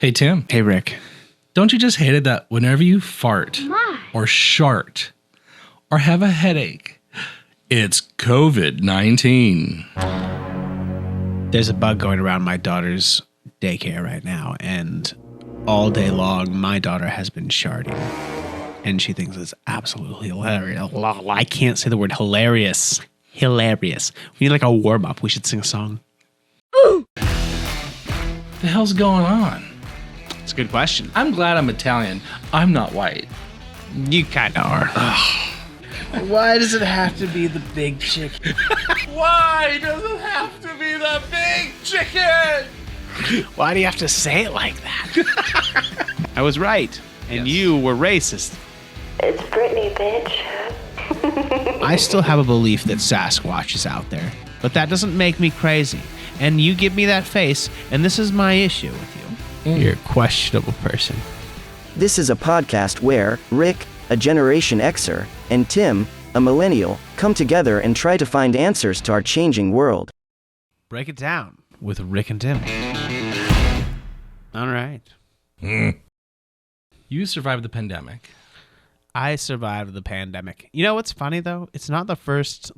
Hey, Tim. Hey, Rick. Don't you just hate it that whenever you fart or shart or have a headache, it's COVID-19? There's a bug going around my daughter's daycare right now, and all day long, my daughter has been sharting, and she thinks it's absolutely hilarious. I can't say the word hilarious. Hilarious. We need like a warm-up. We should sing a song. What the hell's going on? It's a good question. I'm glad I'm Italian. I'm not white. You kind of are. Why does it have to be the big chicken? Why does it have to be the big chicken? Why do you have to say it like that? I was right, and you were racist. It's Britney, bitch. I still have a belief that Sasquatch is out there, but that doesn't make me crazy. And you give me that face, and this is my issue with you. You're a questionable person. This is a podcast where Rick, a Generation Xer, and Tim, a millennial, come together and try to find answers to our changing world. Break it down with Rick and Tim. All right. You survived the pandemic. I survived the pandemic. You know what's funny, though? It's not the first,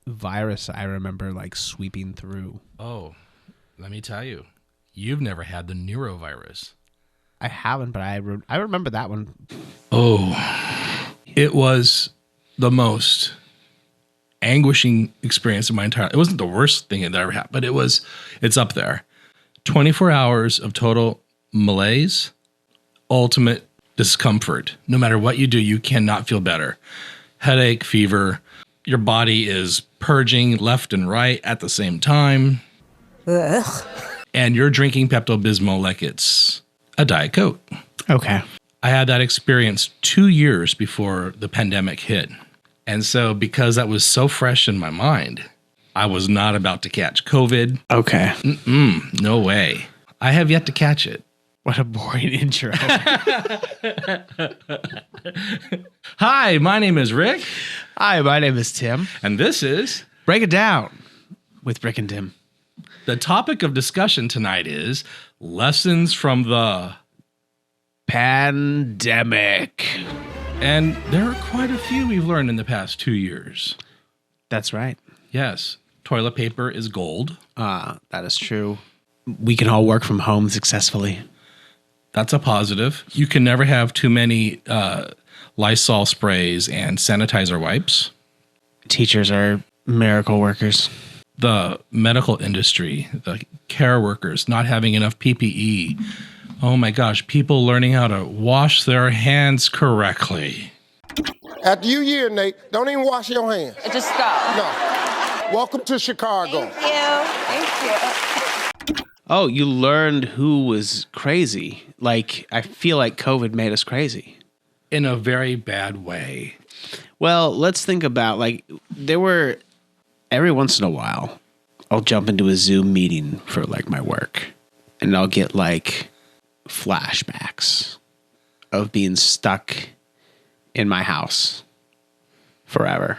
virus I remember, sweeping through. Oh, let me tell you. You've never had the neurovirus. I haven't, but I remember that one. Oh, it was the most anguishing experience of my entire life. It wasn't the worst thing that ever happened, but it's up there. 24 hours of total malaise, ultimate discomfort. No matter what you do, you cannot feel better. Headache, fever, your body is purging left and right at the same time. Ugh. And you're drinking Pepto-Bismol like it's a Diet Coke. Okay. I had that experience 2 years before the pandemic hit. And so because that was so fresh in my mind, I was not about to catch COVID. Okay. No way. I have yet to catch it. What a boring intro. Hi, my name is Rick. Hi, my name is Tim. And this is Break It Down with Rick and Tim. the topic of discussion tonight is lessons from the pandemic. And there are quite a few we've learned in the past 2 years. That's right. Yes. Toilet paper is gold. That is true. We can all work from home successfully. That's a positive. You can never have too many Lysol sprays and sanitizer wipes. Teachers are miracle workers. The medical industry, the care workers not having enough PPE. Oh my gosh, people learning how to wash their hands correctly. After you year, Nate, don't even wash your hands. Just stop. No. Welcome to Chicago. Thank you. Oh, you learned who was crazy. I feel like COVID made us crazy. In a very bad way. Well, let's think about, every once in a while, I'll jump into a Zoom meeting for, my work. And I'll get, flashbacks of being stuck in my house forever.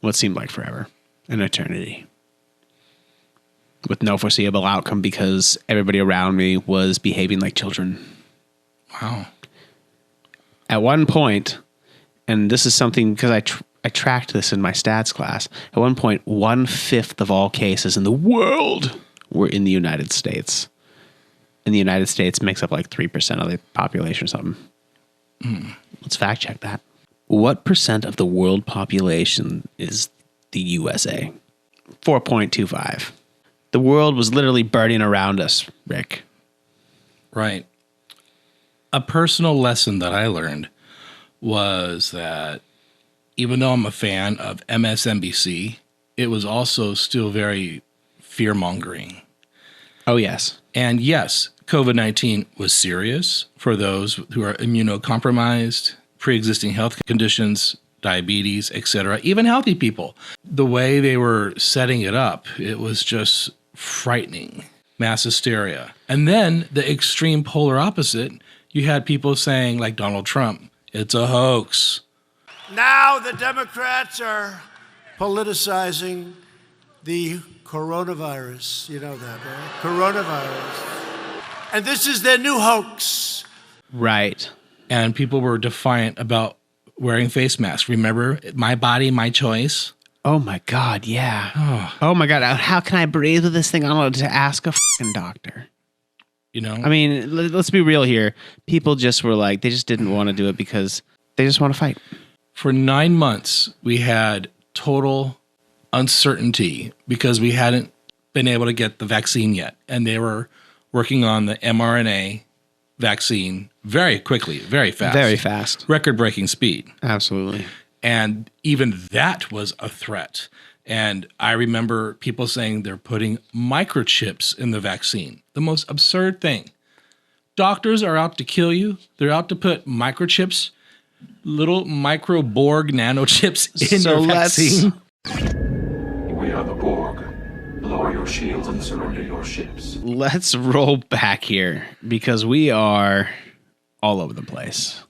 What seemed like forever. An eternity. With no foreseeable outcome because everybody around me was behaving like children. Wow. At one point, and this is something because I tracked this in my stats class. At one point, 1/5 of all cases in the world were in the United States. And the United States makes up 3% of the population or something. Let's fact check that. What percent of the world population is the USA? 4.25. The world was literally burning around us, Rick. Right. A personal lesson that I learned was that even though I'm a fan of MSNBC, it was also still very fear-mongering. Oh, yes. And yes, COVID-19 was serious for those who are immunocompromised, pre-existing health conditions, diabetes, etc., even healthy people. The way they were setting it up, it was just frightening. Mass hysteria. And then the extreme polar opposite, you had people saying, like Donald Trump, it's a hoax. Now the Democrats are politicizing the coronavirus. You know that, right? Coronavirus. and this is their new hoax. Right. And people were defiant about wearing face masks. Remember, my body, my choice? Oh my God, yeah. Oh my God, how can I breathe with this thing on to ask a fucking doctor? You know? I mean, let's be real here. People just were like, they just didn't want to do it because they just want to fight. For 9 months, we had total uncertainty because we hadn't been able to get the vaccine yet. And they were working on the mRNA vaccine very quickly, very fast. Very fast. Record-breaking speed. Absolutely. And even that was a threat. And I remember people saying they're putting microchips in the vaccine. The most absurd thing. Doctors are out to kill you. They're out to put microchips, little micro Borg nanochips in your vaccine. We are the Borg. Lower your shields and surrender your ships. Let's roll back here because we are all over the place.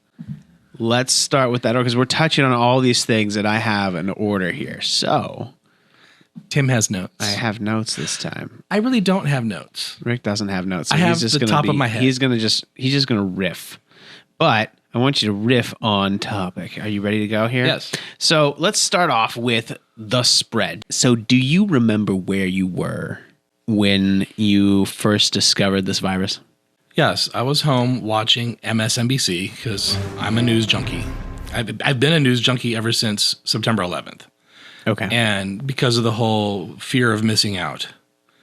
Let's start with that because we're touching on all these things that I have in order here. So, Tim has notes. I have notes this time. I really don't have notes. Rick doesn't have notes. So I have he's just the top of my head. He's just gonna riff. But I want you to riff on topic. Are you ready to go here? Yes. So let's start off with the spread. So do you remember where you were when you first discovered this virus? Yes, I was home watching MSNBC because I'm a news junkie. I've been a news junkie ever since September 11th. Okay. And because of the whole fear of missing out.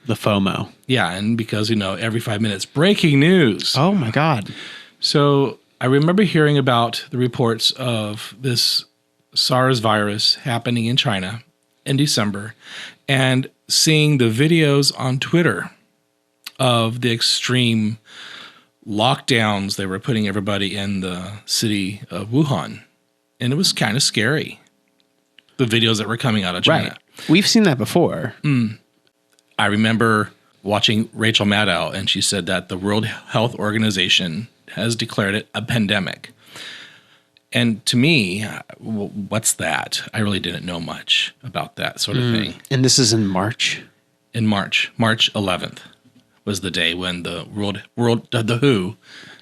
The FOMO. Yeah, and because, every 5 minutes, breaking news. Oh, my God. So I remember hearing about the reports of this SARS virus happening in China in December and seeing the videos on Twitter of the extreme lockdowns they were putting everybody in the city of Wuhan. And it was kind of scary, the videos that were coming out of China. Right. We've seen that before. I remember watching Rachel Maddow, and she said that the World Health Organization has declared it a pandemic. And to me, what's that? I really didn't know much about that sort of thing. And this is in March? In March 11th was the day when the the WHO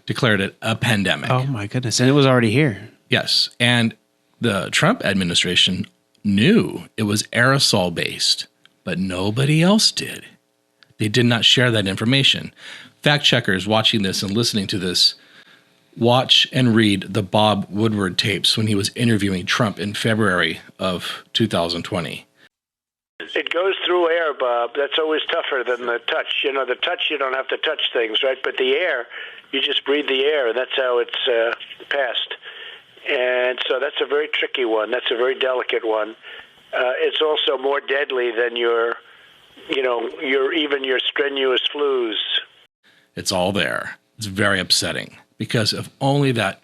declared it a pandemic. Oh my goodness. And it was already here. Yes. And the Trump administration knew it was aerosol based, but nobody else did. They did not share that information. Fact checkers watching this and listening to this, watch and read the Bob Woodward tapes when he was interviewing Trump in February of 2020. It goes through air, Bob. That's always tougher than the touch. The touch, you don't have to touch things, right? But the air, you just breathe the air. That's how it's passed. And so that's a very tricky one. That's a very delicate one. It's also more deadly than your strenuous flus. It's all there. It's very upsetting because if only that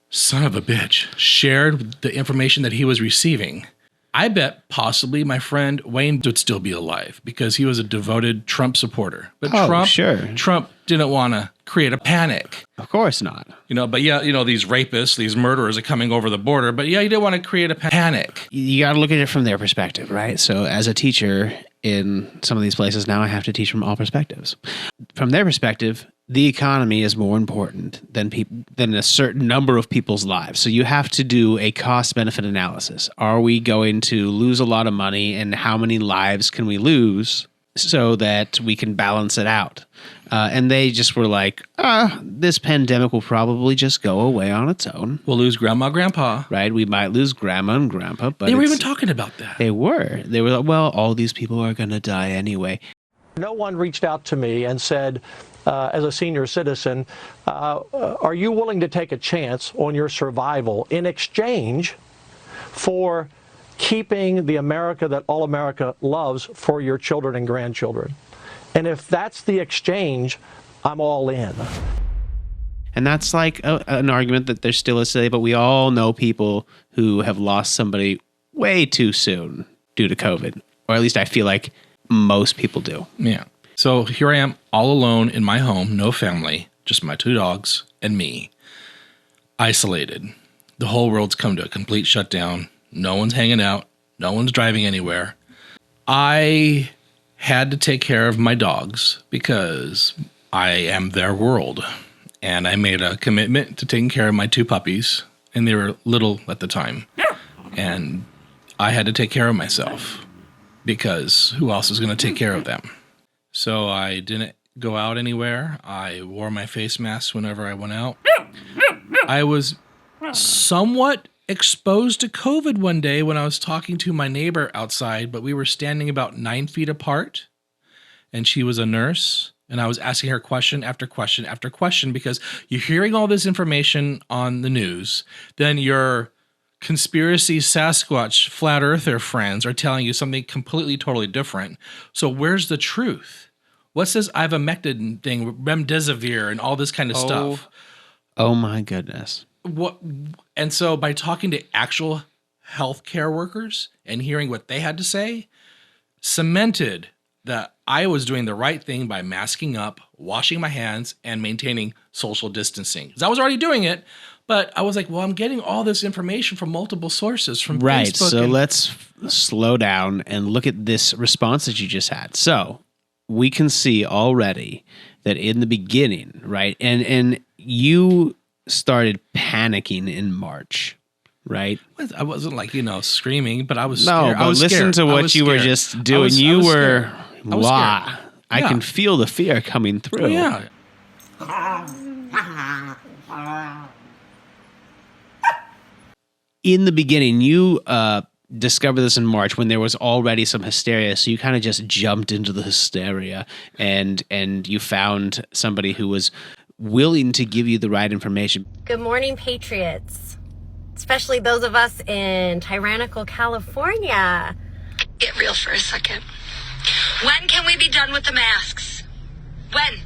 son of a bitch shared the information that he was receiving, I bet possibly my friend Wayne would still be alive because he was a devoted Trump supporter. But Trump didn't want to create a panic. Of course not. But yeah, these rapists, these murderers are coming over the border. But yeah, you didn't want to create a panic. You got to look at it from their perspective, right? So as a teacher in some of these places now, I have to teach from all perspectives. From their perspective, the economy is more important than a certain number of people's lives. So you have to do a cost-benefit analysis. Are we going to lose a lot of money, and how many lives can we lose so that we can balance it out? And they just were like, this pandemic will probably just go away on its own. We'll lose grandma, grandpa. Right? We might lose grandma and grandpa. But they were even talking about that. They were. They were like, well, all these people are going to die anyway. No one reached out to me and said, as a senior citizen, are you willing to take a chance on your survival in exchange for keeping the America that all America loves for your children and grandchildren? And if that's the exchange, I'm all in. And that's like an argument that there still is today, but we all know people who have lost somebody way too soon due to COVID. Or at least I feel like most people do. Yeah. So here I am all alone in my home, no family, just my 2 dogs and me, isolated. The whole world's come to a complete shutdown. No one's hanging out. No one's driving anywhere. I had to take care of my dogs because I am their world. And I made a commitment to taking care of my 2 puppies, and they were little at the time. And I had to take care of myself because who else is going to take care of them? So I didn't go out anywhere. I wore my face mask whenever I went out. I was somewhat exposed to COVID one day when I was talking to my neighbor outside, but we were standing about 9 feet apart, and she was a nurse, and I was asking her question after question after question because you're hearing all this information on the news, then your conspiracy Sasquatch flat earther friends are telling you something completely totally different. So where's the truth? What's this ivermectin thing, remdesivir, and all this kind of stuff? Oh my goodness. What? And so by talking to actual healthcare workers and hearing what they had to say, cemented that I was doing the right thing by masking up, washing my hands, and maintaining social distancing. Because I was already doing it, but I was like, well, I'm getting all this information from multiple sources from Right. Facebook. So let's slow down and look at this response that you just had. So we can see already that in the beginning, right? And you started panicking in March, right? I wasn't like, screaming, but I was No, scared. but I was listen scared. to I what was you were scared. just doing. I was You were, scared. I was wow. scared. I Yeah. can feel the fear coming through. Oh, yeah. In the beginning, you discovered this in March when there was already some hysteria. So you kind of just jumped into the hysteria and you found somebody who was willing to give you the right information. Good morning, Patriots, especially those of us in tyrannical California. Get real for a second. When can we be done with the masks? When?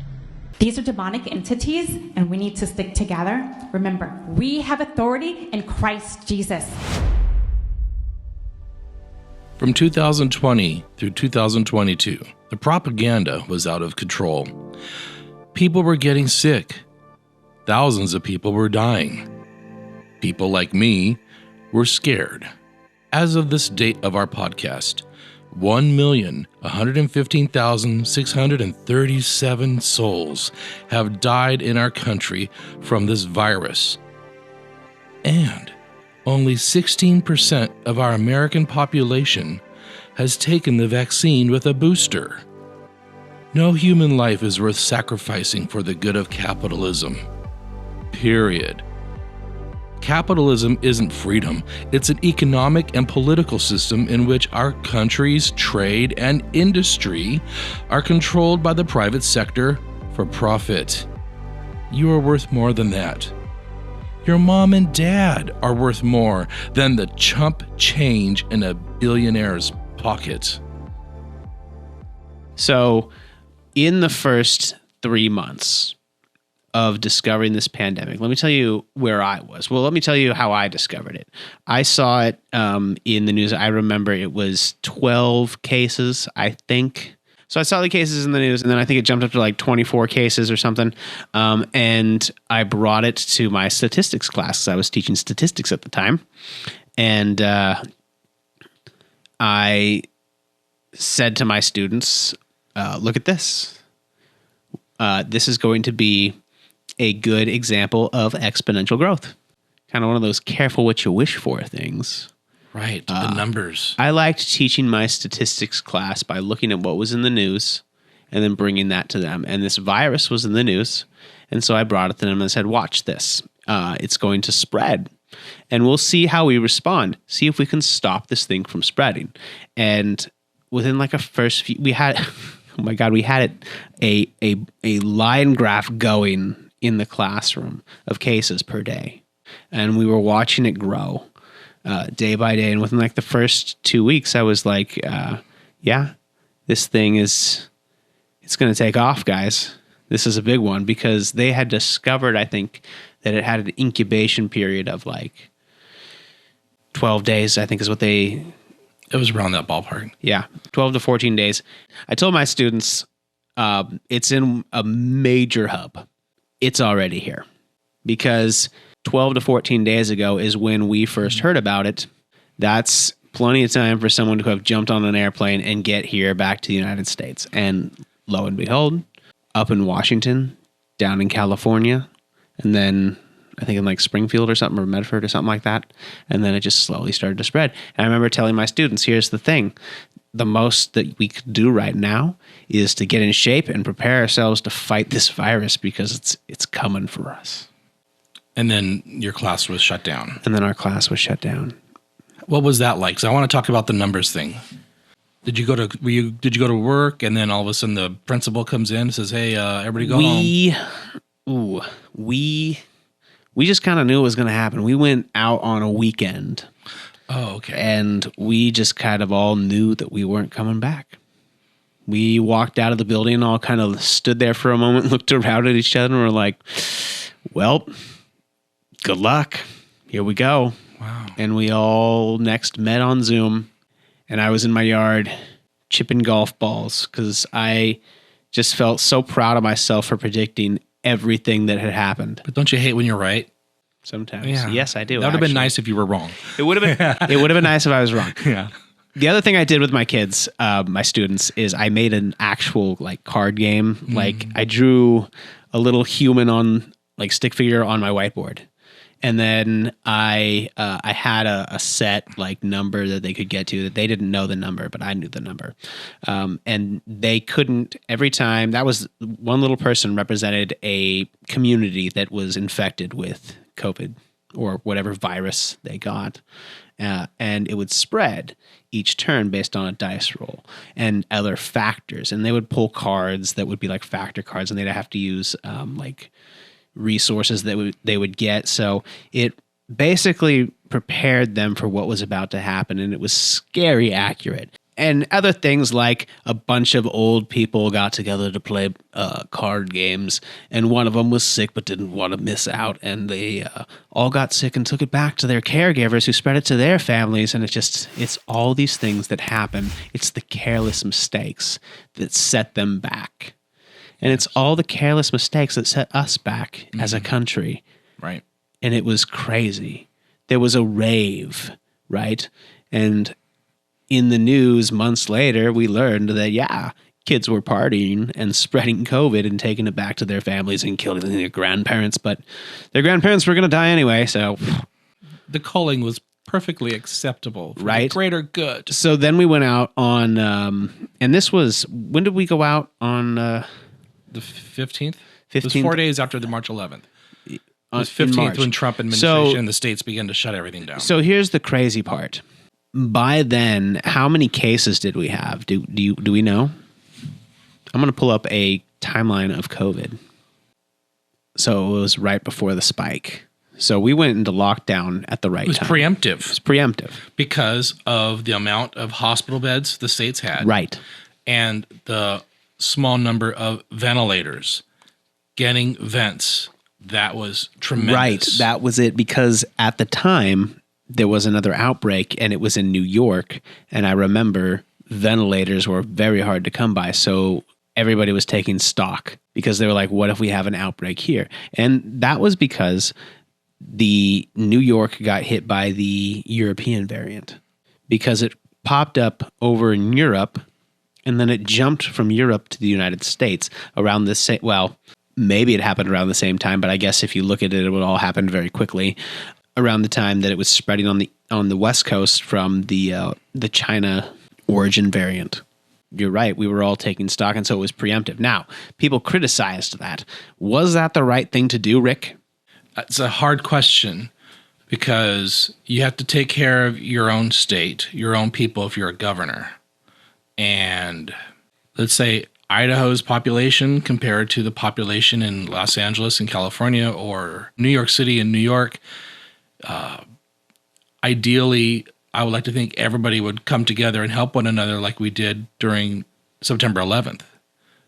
These are demonic entities, and we need to stick together. Remember, we have authority in Christ Jesus. From 2020 through 2022, the propaganda was out of control. People were getting sick. Thousands of people were dying. People like me were scared. As of this date of our podcast, 1,115,637 souls have died in our country from this virus. And only 16% of our American population has taken the vaccine with a booster. No human life is worth sacrificing for the good of capitalism. Period. Capitalism isn't freedom. It's an economic and political system in which our country's trade and industry are controlled by the private sector for profit. You are worth more than that. Your mom and dad are worth more than the chump change in a billionaire's pocket. So, in the first 3 months of discovering this pandemic, let me tell you where I was. Well, let me tell you how I discovered it. I saw it in the news. I remember it was 12 cases, I think. So I saw the cases in the news, and then I think it jumped up to like 24 cases or something. And I brought it to my statistics class. I was teaching statistics at the time. And I said to my students, look at this. This is going to be a good example of exponential growth. Kind of one of those careful what you wish for things. Right, the numbers. I liked teaching my statistics class by looking at what was in the news and then bringing that to them. And this virus was in the news. And so I brought it to them and said, watch this. It's going to spread. And we'll see how we respond. See if we can stop this thing from spreading. And within like a first few, we had, oh my God, we had a line graph going in the classroom of cases per day. And we were watching it grow day by day. And within like the first 2 weeks, I was like, yeah, this thing it's going to take off, guys. This is a big one, because they had discovered, I think, that it had an incubation period of like 12 days, I think is what they... It was around that ballpark. Yeah, 12 to 14 days. I told my students, it's in a major hub. It's already here. Because 12 to 14 days ago is when we first heard about it. That's plenty of time for someone to have jumped on an airplane and get here back to the United States. And lo and behold, up in Washington, down in California, and then I think in like Springfield or something, or Medford or something like that. And then it just slowly started to spread. And I remember telling my students, here's the thing. The most that we could do right now is to get in shape and prepare ourselves to fight this virus because it's coming for us. And then your class was shut down. And then our class was shut down. What was that like? So I want to talk about the numbers thing. Did you go to work and then all of a sudden the principal comes in and says, "Hey, everybody go home"? We just kind of knew it was going to happen. We went out on a weekend. Oh, okay. And we just kind of all knew that we weren't coming back. We walked out of the building and all kind of stood there for a moment, looked around at each other, and were like, well, good luck. Here we go. Wow. And we all next met on Zoom, and I was in my yard chipping golf balls because I just felt so proud of myself for predicting everything that had happened. But don't you hate when you're right? Sometimes. Yeah. Yes, I do. That would have been nice if you were wrong. It would have been. It would have been nice if I was wrong. Yeah. The other thing I did with my kids, my students, is I made an actual like card game. Like I drew a little human on like stick figure on my whiteboard, and then I had a set like number that they could get to that they didn't know the number, but I knew the number, and they couldn't. Every time that was one little person represented a community that was infected with COVID or whatever virus they got, and it would spread each turn based on a dice roll and other factors. And they would pull cards that would be like factor cards, and they'd have to use like resources that they would get. So it basically prepared them for what was about to happen, and it was scary accurate. And other things like a bunch of old people got together to play card games, and one of them was sick but didn't want to miss out, and they all got sick and took it back to their caregivers who spread it to their families. And it's all these things that happen. It's the careless mistakes that set them back. And it's all the careless mistakes that set us back as a country. Right. And it was crazy. There was a rave, right? And in the news months later, we learned that, kids were partying and spreading COVID and taking it back to their families and killing their grandparents, but their grandparents were going to die anyway, so. The culling was perfectly acceptable for right? the greater good. So then we went out on, and this was, when did we go out on? The 15th? 15th? It was 4 days after the March 11th. It was 15th when Trump administration and the states began to shut everything down. So here's the crazy part. By then, how many cases did we have? Do we know? I'm going to pull up a timeline of COVID. So it was right before the spike. So we went into lockdown at the right time. It was preemptive. It was preemptive. Because of the amount of hospital beds the states had. Right. And the small number of ventilators. Getting vents. That was tremendous. Right. That was it. Because at the time, there was another outbreak, and it was in New York. And I remember ventilators were very hard to come by. So everybody was taking stock because they were like, what if we have an outbreak here? And that was because the New York got hit by the European variant because it popped up over in Europe, and then it jumped from Europe to the United States around the same, well, maybe it happened around the same time, but I guess if you look at it, it would all happen very quickly around the time that it was spreading on the West Coast from the China origin variant. You're right. We were all taking stock, and so it was preemptive. Now, people criticized that. Was that the right thing to do, Rick? It's a hard question because you have to take care of your own state, your own people if you're a governor. And let's say Idaho's population compared to the population in Los Angeles and California or New York City and New York, ideally, I would like to think everybody would come together and help one another like we did during September 11th.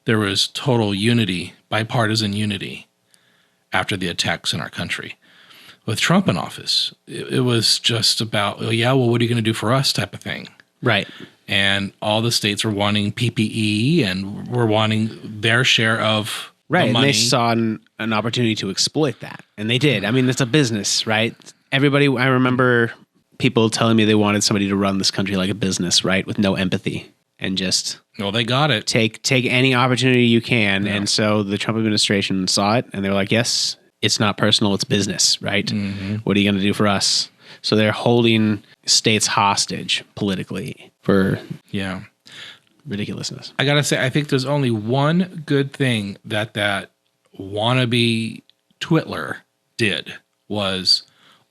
There was total unity, bipartisan unity after the attacks in our country. With Trump in office, it was just about, what are you going to do for us type of thing. Right. And all the states were wanting PPE and were wanting their share of right. the money. And they saw an opportunity to exploit that. And they did. I mean, it's a business, right? Everybody, I remember people telling me they wanted somebody to run this country like a business, right? With no empathy. and just they got it. Take any opportunity you can. And so the Trump administration saw it, and they were like, yes, it's not personal, it's business, right? What are you going to do for us? So they're holding states hostage politically for ridiculousness. I got to say, I think there's only one good thing that wannabe Twitler did was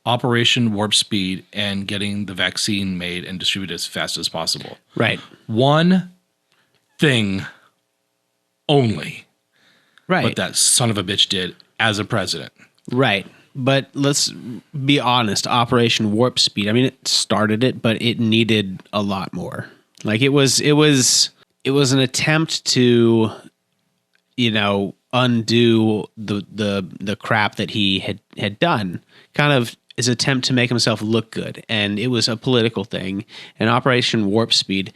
Operation Warp Speed and getting the vaccine made and distributed as fast as possible. Right. One thing only. Right. What that son of a bitch did as a president. Right. But let's be honest, Operation Warp Speed, I mean, it started it, but it needed a lot more. Like it was an attempt to, undo the crap that he had done. Kind of his attempt to make himself look good. And it was a political thing. And Operation Warp Speed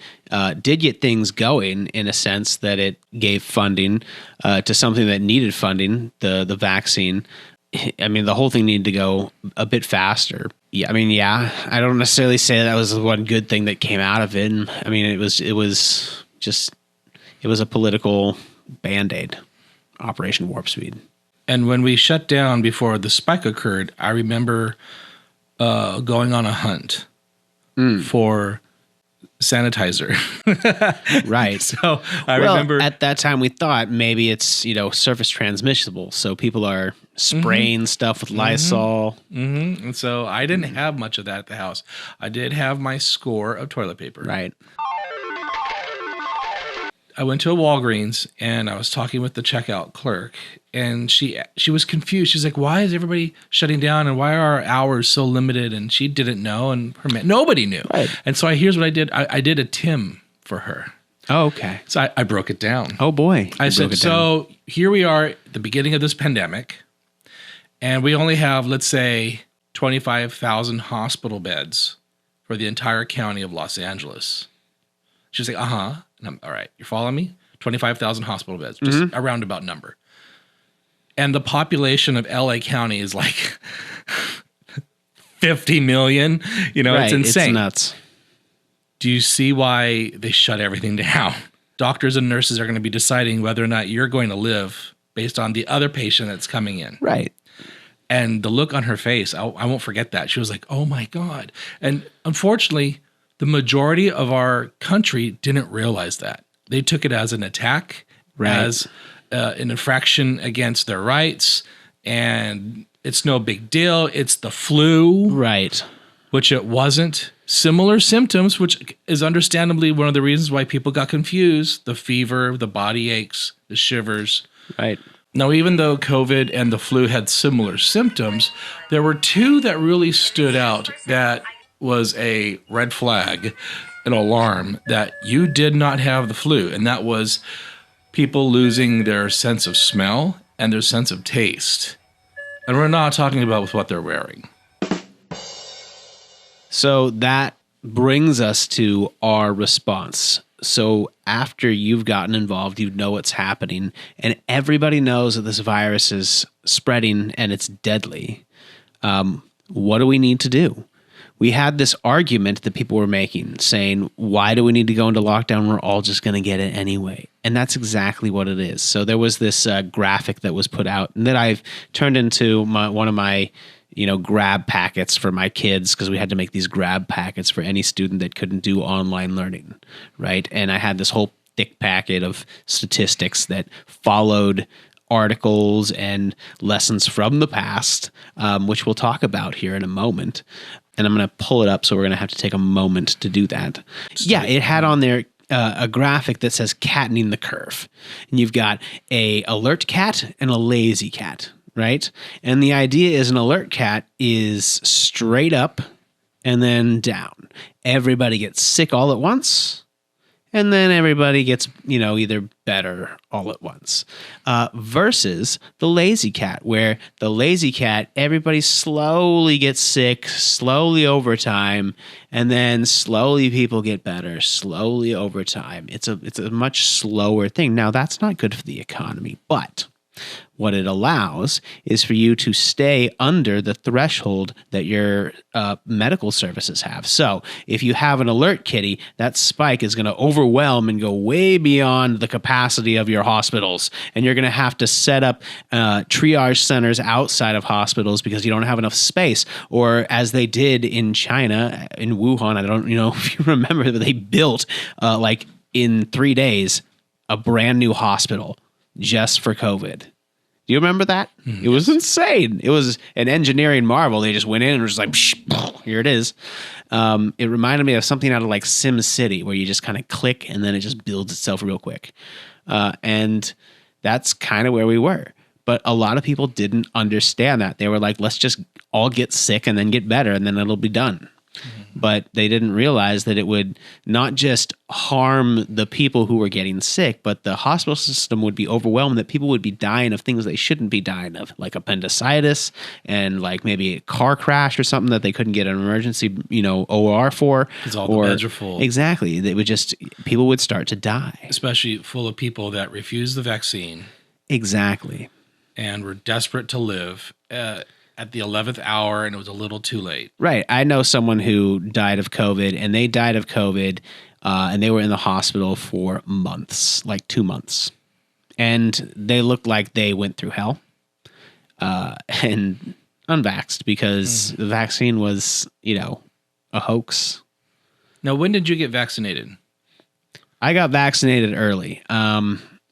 did get things going in a sense that it gave funding to something that needed funding, the vaccine. I mean, the whole thing needed to go a bit faster. Yeah, I mean, I don't necessarily say that was the one good thing that came out of it. I mean, it was a political Band-Aid, Operation Warp Speed. And when we shut down before the spike occurred, I remember going on a hunt for sanitizer. Right. So I remember at that time we thought maybe it's, surface transmissible. So people are spraying stuff with Lysol. And so I didn't have much of that at the house. I did have my score of toilet paper. Right. I went to a Walgreens and I was talking with the checkout clerk, and she was confused. She's like, "Why is everybody shutting down, and why are our hours so limited?" And she didn't know, and nobody knew. Right. And so here's what I did. I did a Tim for her. Oh, okay. So I broke it down. Oh boy. I said, so here we are at the beginning of this pandemic, and we only have, let's say, 25,000 hospital beds for the entire county of Los Angeles. She's like, uh-huh. And I'm, all right, you're following me? 25,000 hospital beds, just a roundabout number. And the population of LA County is like 50 million. It's insane. It's nuts. Do you see why they shut everything down? Doctors and nurses are going to be deciding whether or not you're going to live based on the other patient that's coming in. Right. And the look on her face, I won't forget that. She was like, oh my God. And unfortunately, the majority of our country didn't realize that. They took it as an attack, as an infraction against their rights, and it's no big deal. It's the flu. Right. Which it wasn't. Similar symptoms, which is understandably one of the reasons why people got confused. The fever, the body aches, the shivers. Right. Now, even though COVID and the flu had similar symptoms, there were two that really stood out that was a red flag, an alarm that you did not have the flu. And that was people losing their sense of smell and their sense of taste. And we're not talking about with what they're wearing. So that brings us to our response. So after you've gotten involved, you know what's happening, and everybody knows that this virus is spreading and it's deadly. What do we need to do? We had this argument that people were making saying, why do we need to go into lockdown? We're all just going to get it anyway. And that's exactly what it is. So there was this graphic that was put out and that I've turned into one of my grab packets for my kids, because we had to make these grab packets for any student that couldn't do online learning, right? And I had this whole thick packet of statistics that followed articles and lessons from the past, which we'll talk about here in a moment. And I'm going to pull it up, so we're going to have to take a moment to do that. Yeah, it had on there a graphic that says Cattening the Curve. And you've got a alert cat and a lazy cat, right? And the idea is an alert cat is straight up and then down. Everybody gets sick all at once, and then everybody gets, either better all at once. Versus the lazy cat, where the lazy cat, everybody slowly gets sick, slowly over time, and then slowly people get better, slowly over time. It's a much slower thing. Now, that's not good for the economy, but What it allows is for you to stay under the threshold that your medical services have. So if you have an alert kitty, that spike is going to overwhelm and go way beyond the capacity of your hospitals. And you're going to have to set up triage centers outside of hospitals because you don't have enough space. Or as they did in China, in Wuhan, I don't know if you remember, but they built like in 3 days a brand new hospital just for COVID. Do you remember that? It was insane. It was an engineering marvel. They just went in and was like, here it is. It reminded me of something out of like Sim City where you just kind of click and then it just builds itself real quick. And that's kind of where we were. But a lot of people didn't understand that. They were like, let's just all get sick and then get better and then it'll be done. But they didn't realize that it would not just harm the people who were getting sick, but the hospital system would be overwhelmed, that people would be dying of things they shouldn't be dying of, like appendicitis and like maybe a car crash or something that they couldn't get an emergency, OR for. Because all the beds are full. Exactly. People would start to die. Especially full of people that refused the vaccine. Exactly. And were desperate to live. At the 11th hour, and it was a little too late. Right. I know someone who died of COVID, and they died of COVID, and they were in the hospital for months, like 2 months. And they looked like they went through hell and unvaxxed because the vaccine was, a hoax. Now, when did you get vaccinated? I got vaccinated early.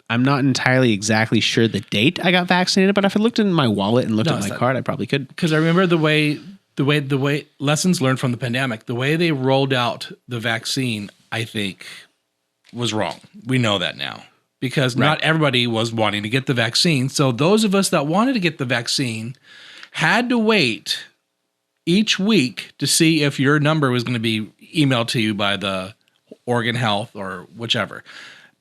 I'm not entirely exactly sure the date I got vaccinated, but if I looked in my wallet and looked at my card, I probably could. Because I remember the way lessons learned from the pandemic, the way they rolled out the vaccine, I think, was wrong. We know that now because not everybody was wanting to get the vaccine. So those of us that wanted to get the vaccine had to wait each week to see if your number was going to be emailed to you by the Oregon Health or whichever.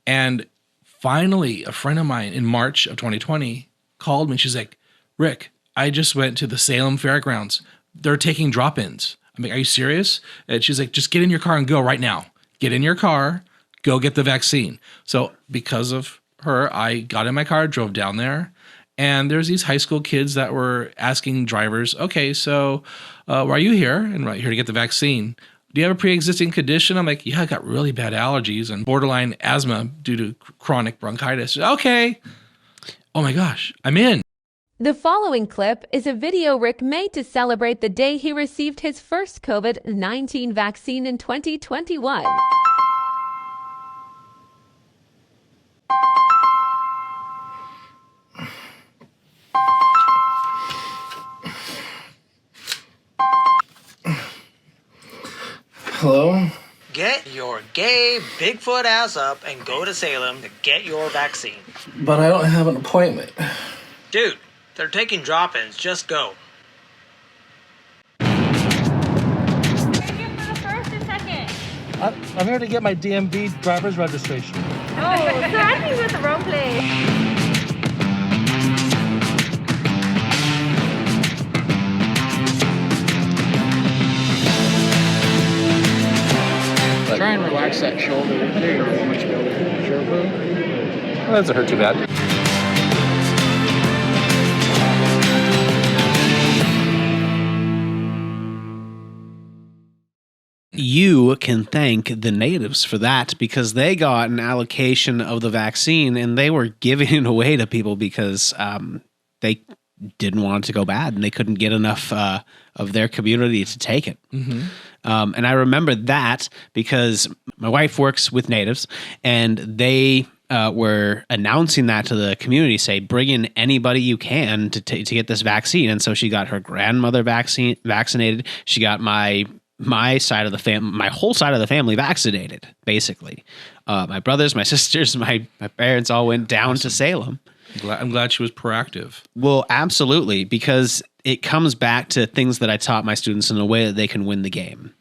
And finally, a friend of mine in March of 2020 called me. She's like, Rick, I just went to the Salem Fairgrounds. They're taking drop-ins. I'm like, are you serious? And she's like, just get in your car and go right now. Get in your car, go get the vaccine. So because of her, I got in my car, drove down there, and there's these high school kids that were asking drivers, okay, so why are you here? And right here to get the vaccine. Do you have a pre-existing condition? I'm like, yeah, I got really bad allergies and borderline asthma due to chronic bronchitis. Okay. Oh my gosh, I'm in. The following clip is a video Rick made to celebrate the day he received his first COVID-19 vaccine in 2021. Hello? Get your gay Bigfoot ass up and go to Salem to get your vaccine. But I don't have an appointment. Dude, they're taking drop-ins. Just go. I'm here to get my DMV driver's registration. Oh, so I think you're at the wrong place. Try and relax that shoulder. There you go. Much better. Sure, bro? That doesn't hurt too bad. You can thank the natives for that because they got an allocation of the vaccine and they were giving it away to people because they didn't want it to go bad and they couldn't get enough of their community to take it. Mm-hmm. And I remember that because my wife works with natives and they were announcing that to the community, say, bring in anybody you can to get this vaccine. And so she got her grandmother vaccinated. She got my side of the family, my whole side of the family vaccinated, basically. My brothers, my sisters, my parents all went down to Salem. I'm glad she was proactive. Well, absolutely, because it comes back to things that I taught my students in a way that they can win the game.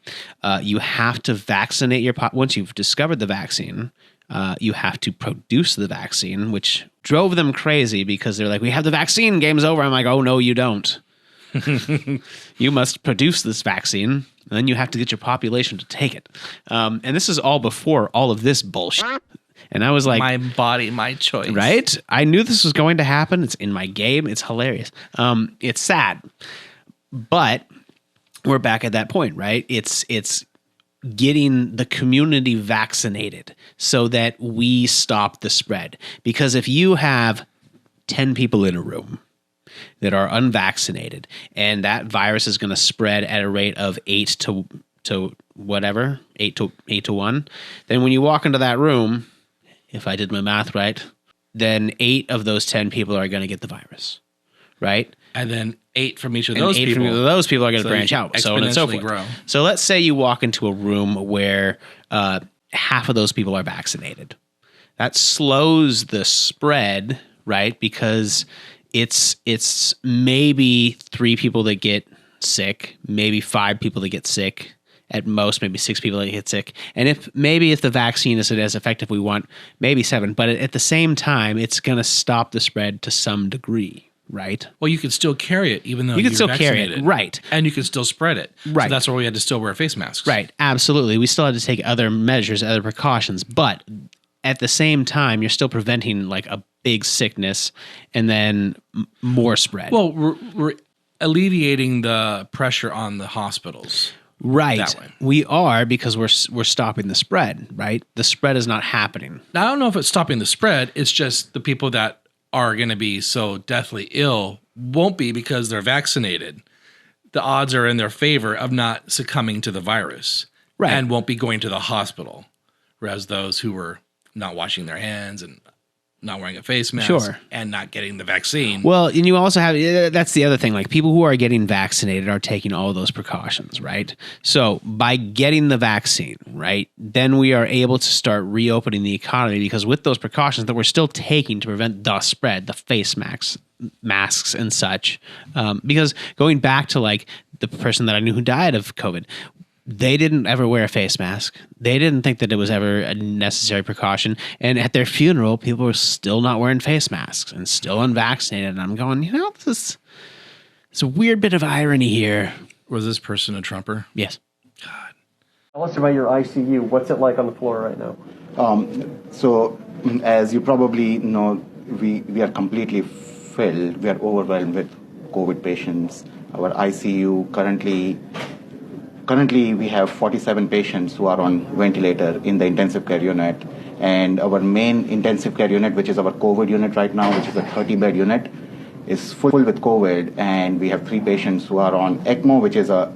You have to vaccinate once you've discovered the vaccine, you have to produce the vaccine, which drove them crazy because they're like, we have the vaccine, game's over. I'm like, oh, no, you don't. You must produce this vaccine, and then you have to get your population to take it. And this is all before all of this bullshit. And I was like, my body, my choice. right? I knew this was going to happen. It's in my game. It's hilarious. It's sad, but we're back at that point, right? It's getting the community vaccinated so that we stop the spread. Because if you have 10 people in a room that are unvaccinated and that virus is going to spread at a rate of 8 to whatever, 8 to 1, then when you walk into that room, if I did my math right, then 8 of those 10 people are going to get the virus, right? And then 8 from each of those people. 8 from those people are going to So branch you out, so on and so forth. exponentially grow. So let's say you walk into a room where half of those people are vaccinated. That slows the spread, right? Because it's maybe 3 people that get sick, maybe 5 people that get sick, at most maybe 6 people that get sick. And if the vaccine isn't as effective we want, maybe 7. But at the same time, it's going to stop the spread to some degree, right? Well, you can still carry it even though You can you're still carry it, vaccinated. right. And you can still spread it. Right. So that's why we had to still wear face masks. Right, absolutely. We still had to take other measures, other precautions, but at the same time, you're still preventing like a big sickness and then more spread. Well, we're alleviating the pressure on the hospitals. Right. That way. We are, because we're stopping the spread, right? The spread is not happening. Now, I don't know if it's stopping the spread. It's just the people that are going to be so deathly ill won't be because they're vaccinated. The odds are in their favor of not succumbing to the virus. Right. And won't be going to the hospital. Whereas those who were not washing their hands and not wearing a face mask Sure. and not getting the vaccine. Well, and you also have, that's the other thing, like people who are getting vaccinated are taking all those precautions, right? So by getting the vaccine, right, then we are able to start reopening the economy, because with those precautions that we're still taking to prevent the spread, the face masks and such, because going back to like the person that I knew who died of COVID, they didn't ever wear a face mask. They didn't think that it was ever a necessary precaution. And at their funeral, people were still not wearing face masks and still unvaccinated. And I'm going, it's a weird bit of irony here. Was this person a Trumper? Yes. Tell us about your ICU. What's it like on the floor right now? So, as you probably know, we are completely filled. We are overwhelmed with COVID patients. Our ICU Currently, we have 47 patients who are on ventilator in the intensive care unit. And our main intensive care unit, which is our COVID unit right now, which is a 30-bed unit, is full with COVID. And we have 3 patients who are on ECMO, which is a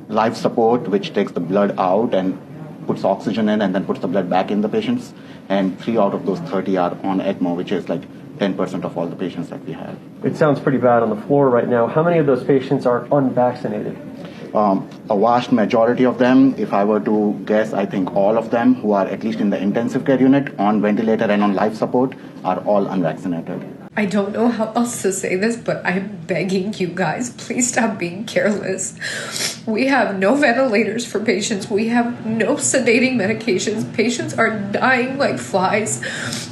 life support, which takes the blood out and puts oxygen in and then puts the blood back in the patients. And 3 out of those 30 are on ECMO, which is like 10% of all the patients that we have. It sounds pretty bad on the floor right now. How many of those patients are unvaccinated? A vast majority of them, if I were to guess, I think all of them who are at least in the intensive care unit on ventilator and on life support are all unvaccinated. I don't know how else to say this, but I'm begging you guys, please stop being careless. We have no ventilators for patients. We have no sedating medications. Patients are dying like flies.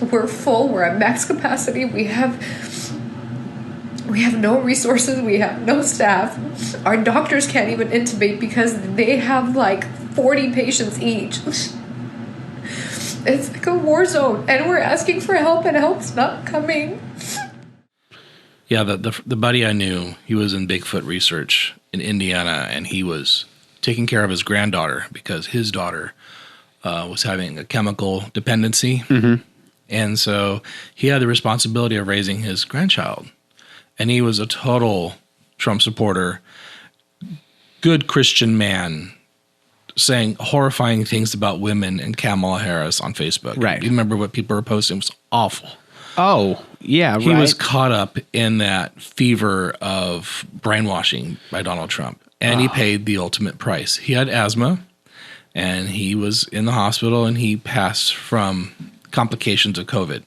We're full. We're at max capacity. We have no resources. We have no staff. Our doctors can't even intubate because they have like 40 patients each. It's like a war zone, and we're asking for help, and help's not coming. Yeah, the buddy I knew, he was in Bigfoot research in Indiana, and he was taking care of his granddaughter because his daughter was having a chemical dependency. Mm-hmm. And so he had the responsibility of raising his grandchild. And he was a total Trump supporter, good Christian man, saying horrifying things about women and Kamala Harris on Facebook. Right. You remember what people were posting? It was awful. Oh, yeah, He was caught up in that fever of brainwashing by Donald Trump, and he paid the ultimate price. He had asthma, and he was in the hospital, and he passed from complications of COVID.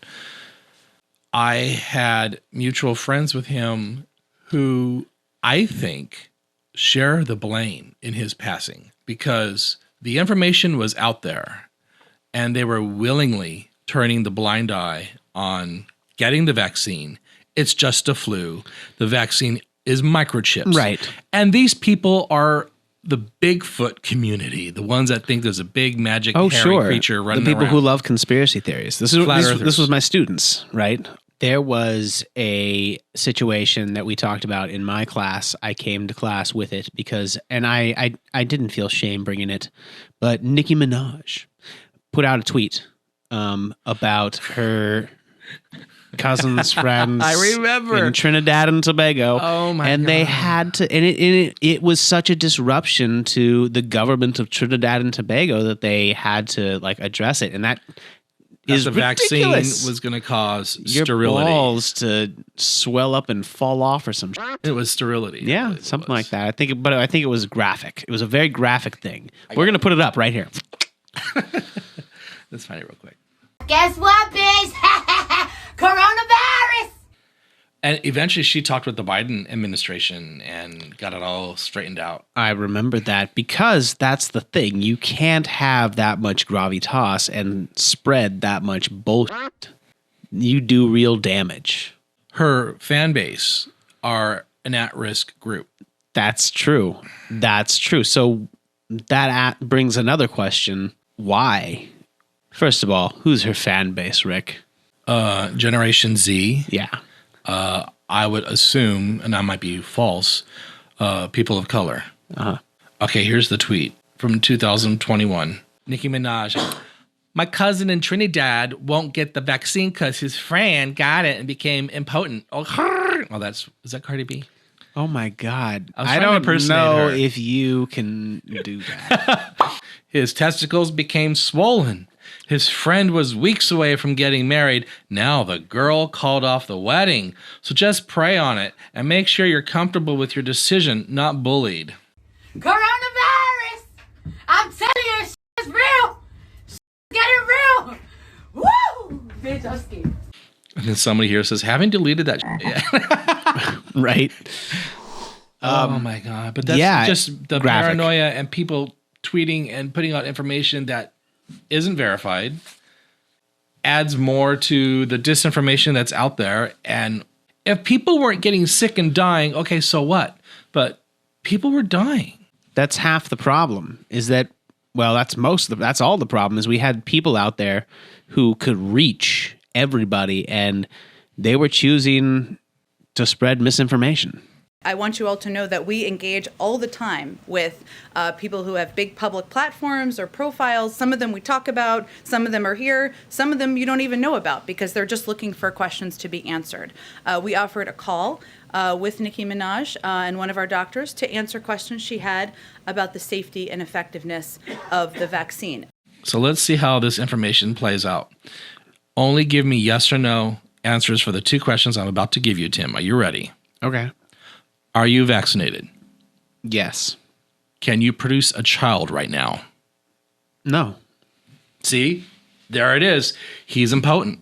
I had mutual friends with him who I think share the blame in his passing, because the information was out there and they were willingly turning the blind eye on getting the vaccine. It's just a flu. The vaccine is microchips. Right. And these people are the Bigfoot community, the ones that think there's a big magic hairy creature running around. The people around. who love conspiracy theories. This was my students, right? There was a situation that we talked about in my class. I came to class with it because, and I didn't feel shame bringing it, but Nicki Minaj put out a tweet about her cousin's friends. I remember in Trinidad and Tobago. Oh my! And God. they had to, and it was such a disruption to the government of Trinidad and Tobago that they had to like address it, and that is the ridiculous. vaccine was going to cause your sterility. balls to swell up and fall off or some shit. It was sterility. Yeah, something like that. I think it was graphic. It was a very graphic thing. We're going to put it up right here. Let's find it real quick. Guess what, bitch? Coronavirus! And eventually she talked with the Biden administration and got it all straightened out. I remember that because that's the thing. You can't have that much gravitas and spread that much bullshit. You do real damage. Her fan base are an at-risk group. That's true. That's true. So that brings another question. Why? First of all, who's her fan base, Rick? Generation Z. Yeah. I would assume, and I might be false, people of color. Uh-huh. Okay, here's the tweet from 2021. Nicki Minaj. My cousin in Trinidad won't get the vaccine because his friend got it and became impotent. Oh, is that Cardi B? Oh my God. I don't know her. if you can do that. His testicles became swollen. His friend was weeks away from getting married. Now the girl called off the wedding. So just pray on it and make sure you're comfortable with your decision, not bullied. Coronavirus! I'm telling you, shit is real! Shit is getting real! Woo! Bitch, I'm scared. And then somebody here says, haven't deleted that shit yet. Right. Oh my God. But that's just the paranoia and people tweeting and putting out information that isn't verified, adds more to the disinformation that's out there. And if people weren't getting sick and dying, okay, so what? But people were dying. That's half the problem is that, well, that's all the problem is we had people out there who could reach everybody and they were choosing to spread misinformation. I want you all to know that we engage all the time with people who have big public platforms or profiles. Some of them we talk about, some of them are here, some of them you don't even know about because they're just looking for questions to be answered. We offered a call with Nicki Minaj and one of our doctors to answer questions she had about the safety and effectiveness of the vaccine. So let's see how this information plays out. Only give me yes or no answers for the two questions I'm about to give you, Tim. Are you ready? Okay. Are you vaccinated? Yes. Can you produce a child right now? No. See? There it is. He's impotent.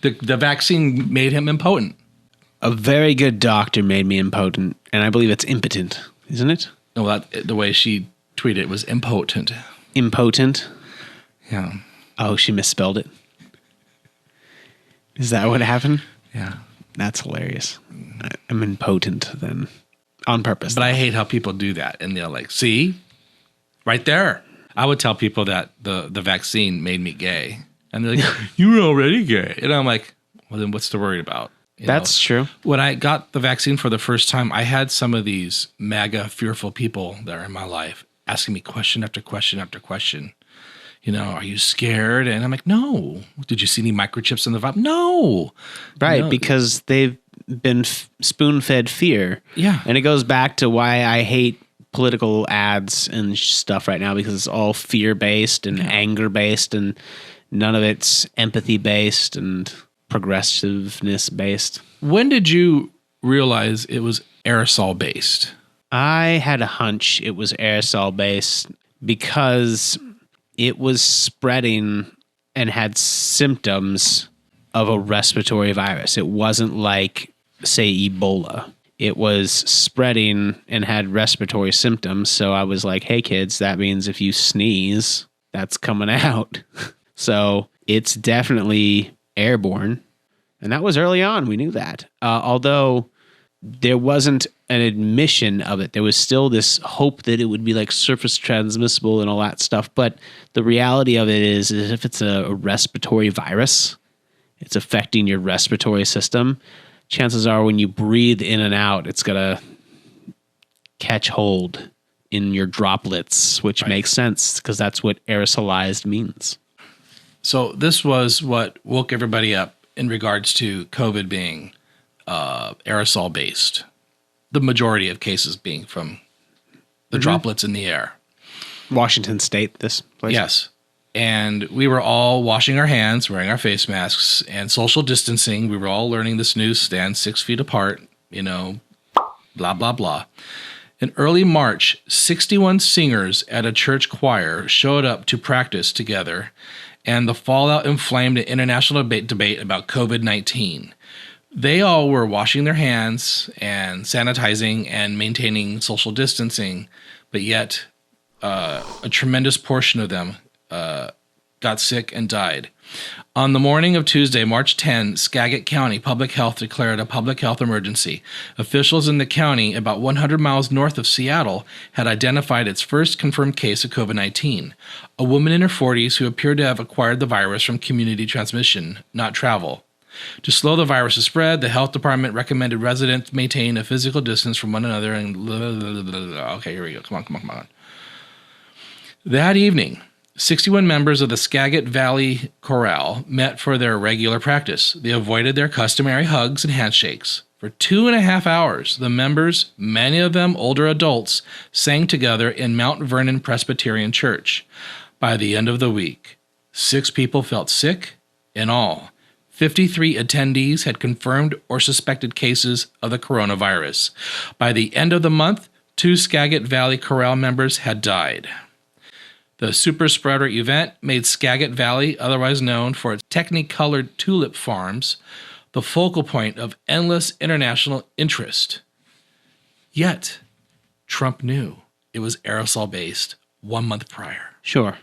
The vaccine made him impotent. A very good doctor made me impotent, and I believe it's impotent, isn't it? No, the way she tweeted it was impotent. Impotent? Yeah. Oh, she misspelled it. Is that what happened? Yeah. That's hilarious. I'm impotent then. On purpose. But I hate how people do that. And they're like, see? Right there. I would tell people that the vaccine made me gay. And they're like, you were already gay. And I'm like, well, then what's to worry about? That's true. When I got the vaccine for the first time, I had some of these MAGA fearful people that are in my life asking me question after question after question. You know, are you scared? And I'm like, no. Did you see any microchips in the vibe? No. Right, No. because they've been spoon-fed fear. Yeah. And it goes back to why I hate political ads and stuff right now, because it's all fear-based and anger-based, and none of it's empathy-based and progressiveness-based. When did you realize it was aerosol-based? I had a hunch it was aerosol-based because it was spreading and had symptoms of a respiratory virus. It wasn't like, say, Ebola. It was spreading and had respiratory symptoms. So I was like, hey, kids, that means if you sneeze, that's coming out. So it's definitely airborne. And that was early on. We knew that. Although there wasn't an admission of it. There was still this hope that it would be like surface transmissible and all that stuff. But the reality of it is if it's a respiratory virus, it's affecting your respiratory system. Chances are when you breathe in and out, it's going to catch hold in your droplets, which makes sense because that's what aerosolized means. So this was what woke everybody up in regards to COVID being aerosol based. The majority of cases being from the droplets in the air. Washington State, this place. Yes. And we were all washing our hands, wearing our face masks, and social distancing. We were all learning this new stand 6 feet apart, blah, blah, blah. In early March, 61 singers at a church choir showed up to practice together, and the fallout inflamed an international debate about COVID-19. They all were washing their hands and sanitizing and maintaining social distancing, but yet a tremendous portion of them got sick and died. On the morning of Tuesday, March 10, Skagit County Public Health declared a public health emergency. Officials in the county, about 100 miles north of Seattle, had identified its first confirmed case of COVID-19, a woman in her 40s who appeared to have acquired the virus from community transmission, not travel. To slow the virus's spread, the health department recommended residents maintain a physical distance from one another and okay, here we go. Come on. That evening, 61 members of the Skagit Valley Chorale met for their regular practice. They avoided their customary hugs and handshakes. For 2.5 hours, the members, many of them older adults, sang together in Mount Vernon Presbyterian Church. By the end of the week, 6 people felt sick in all. 53 attendees had confirmed or suspected cases of the coronavirus. By the end of the month, 2 Skagit Valley Chorale members had died. The super spreader event made Skagit Valley, otherwise known for its technicolored tulip farms, the focal point of endless international interest. Yet, Trump knew it was aerosol-based 1 month prior. Sure.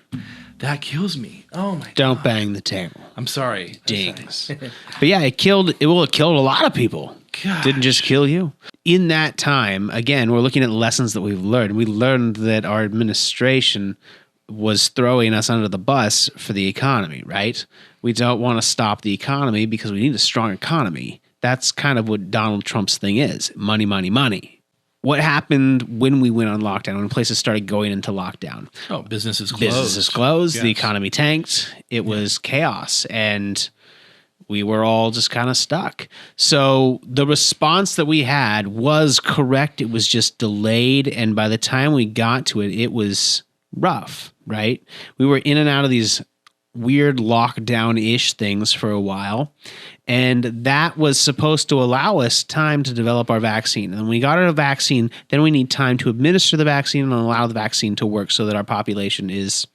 That kills me. Oh my God. Don't bang the table. I'm sorry. Dings. But yeah, it killed a lot of people. Gosh. Didn't just kill you. In that time, again, we're looking at lessons that we've learned. We learned that our administration was throwing us under the bus for the economy, right? We don't want to stop the economy because we need a strong economy. That's kind of what Donald Trump's thing is. Money, money, money. What happened when we went on lockdown, when places started going into lockdown? Oh, businesses closed. Businesses closed. Yes. The economy tanked. It was chaos. And we were all just kind of stuck. So the response that we had was correct. It was just delayed. And by the time we got to it, it was rough, right? We were in and out of these weird lockdown-ish things for a while. And that was supposed to allow us time to develop our vaccine. And when we got our vaccine, then we need time to administer the vaccine and allow the vaccine to work so that our population is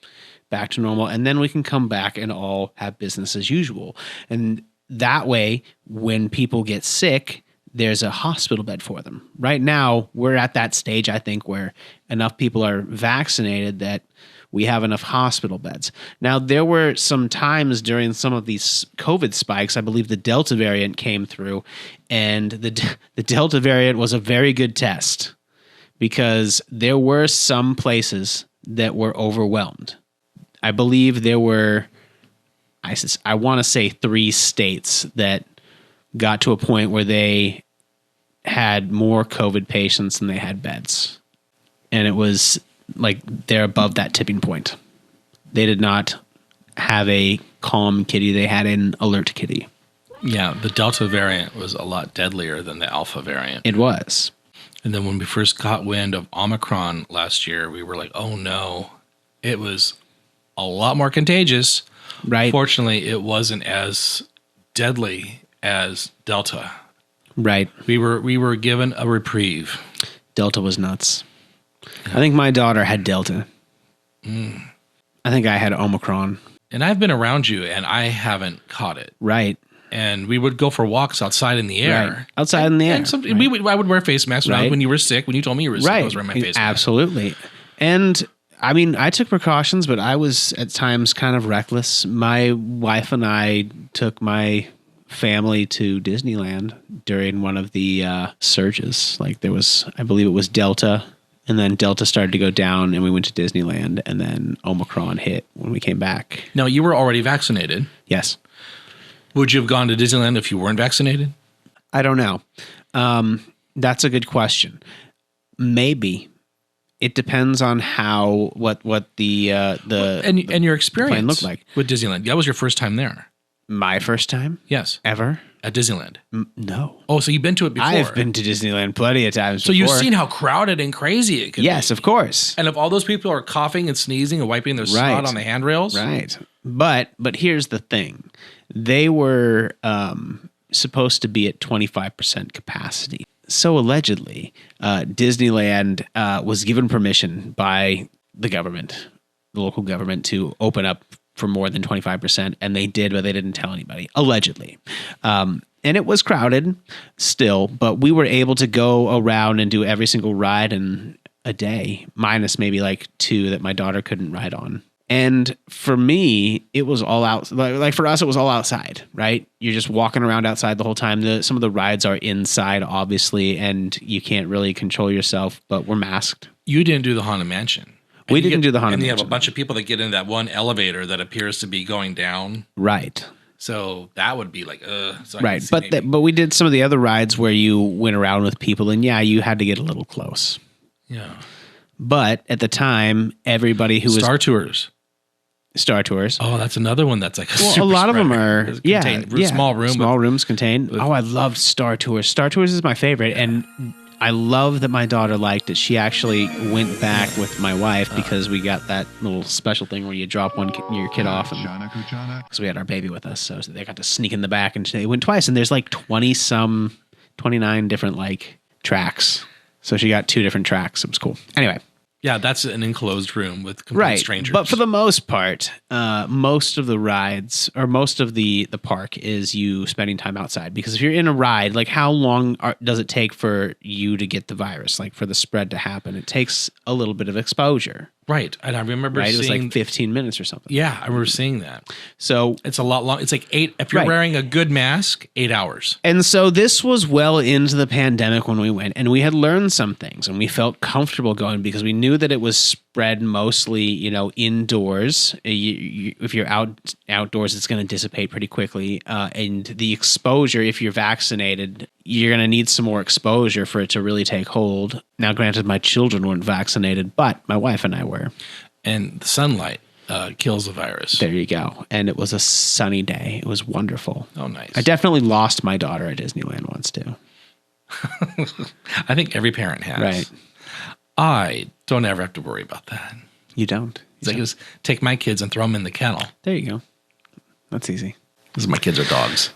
back to normal. And then we can come back and all have business as usual. And that way, when people get sick, there's a hospital bed for them. Right now, we're at that stage, I think, where enough people are vaccinated that we have enough hospital beds. Now, there were some times during some of these COVID spikes, I believe the Delta variant came through, and the Delta variant was a very good test because there were some places that were overwhelmed. I believe there were, I want to say 3 states that got to a point where they had more COVID patients than they had beds. And it was like they're above that tipping point. They did not have a calm kitty. They had an alert kitty. Yeah, the Delta variant was a lot deadlier than the Alpha variant. It was. And then when we first got wind of Omicron last year, we were like, oh no, it was a lot more contagious. Right. Fortunately, it wasn't as deadly as Delta. Right. We were given a reprieve. Delta was nuts. I think my daughter had Delta. I think I had Omicron. And I've been around you, and I haven't caught it. Right. And we would go for walks outside in the air. Right. Outside in the air. And I would wear face masks when you were sick. When you told me you were sick, I was wearing my face mask. Absolutely. And I mean, I took precautions, but I was at times kind of reckless. My wife and I took my family to Disneyland during one of the surges. Like there was, I believe it was Delta, and then Delta started to go down, and we went to Disneyland, and then Omicron hit when we came back. Now, you were already vaccinated. Yes. Would you have gone to Disneyland if you weren't vaccinated? I don't know. That's a good question. Maybe. It depends on what the and your experience plan looked like with Disneyland. That was your first time there. My first time? Yes. Ever? At Disneyland? No. Oh, so you've been to it before? I've been to Disneyland plenty of times So before. you've seen how crowded and crazy it could be. Yes, of course. And if all those people are coughing and sneezing and wiping their snot on the handrails? Right. But here's the thing. They were supposed to be at 25% capacity. So allegedly, Disneyland was given permission by the government, the local government, to open up for more than 25%, and they did, but they didn't tell anybody, allegedly. And it was crowded still, but we were able to go around and do every single ride in a day, minus maybe like 2 that my daughter couldn't ride on. And for me, it was all out. Like for us, it was all outside, right? You're just walking around outside the whole time. Some of the rides are inside, obviously, and you can't really control yourself, but we're masked. You didn't do the Haunted Mansion. We didn't do the Haunted Mansion. And you Mansion. have a bunch of people that get in that one elevator that appears to be going down. Right. So that would be like, so I right. can see But we did some of the other rides where you went around with people, and yeah, you had to get a little close. Yeah. But at the time, everybody who was Star Tours. Oh, that's another one that's like a a lot of them are small room. Small rooms contained. Oh, I loved Star Tours. Star Tours is my favorite, and I love that my daughter liked it. She actually went back with my wife because we got that little special thing where you drop your kid off, and because we had our baby with us, so they got to sneak in the back, and they went twice. And there's like 29 different like tracks. So she got 2 different tracks. It was cool. Anyway. Yeah, that's an enclosed room with complete strangers. But for the most part, most of the rides or most of the park is you spending time outside. Because if you're in a ride, like how long does it take for you to get the virus, like for the spread to happen? It takes a little bit of exposure. Right. And I remember seeing... It was seeing... like 15 minutes or something. Yeah, I remember seeing that. So... It's a lot long. It's like 8... If you're wearing a good mask, 8 hours. And so this was well into the pandemic when we went. And we had learned some things. And we felt comfortable going because we knew that it was spread mostly, indoors. If you're outdoors, it's going to dissipate pretty quickly. And the exposure, if you're vaccinated... You're going to need some more exposure for it to really take hold. Now, granted, my children weren't vaccinated, but my wife and I were. And the sunlight kills the virus. There you go. And it was a sunny day. It was wonderful. Oh, nice. I definitely lost my daughter at Disneyland once, too. I think every parent has. Right. I don't ever have to worry about that. You don't? It's like just take my kids and throw them in the kennel. There you go. That's easy. Because my kids are dogs.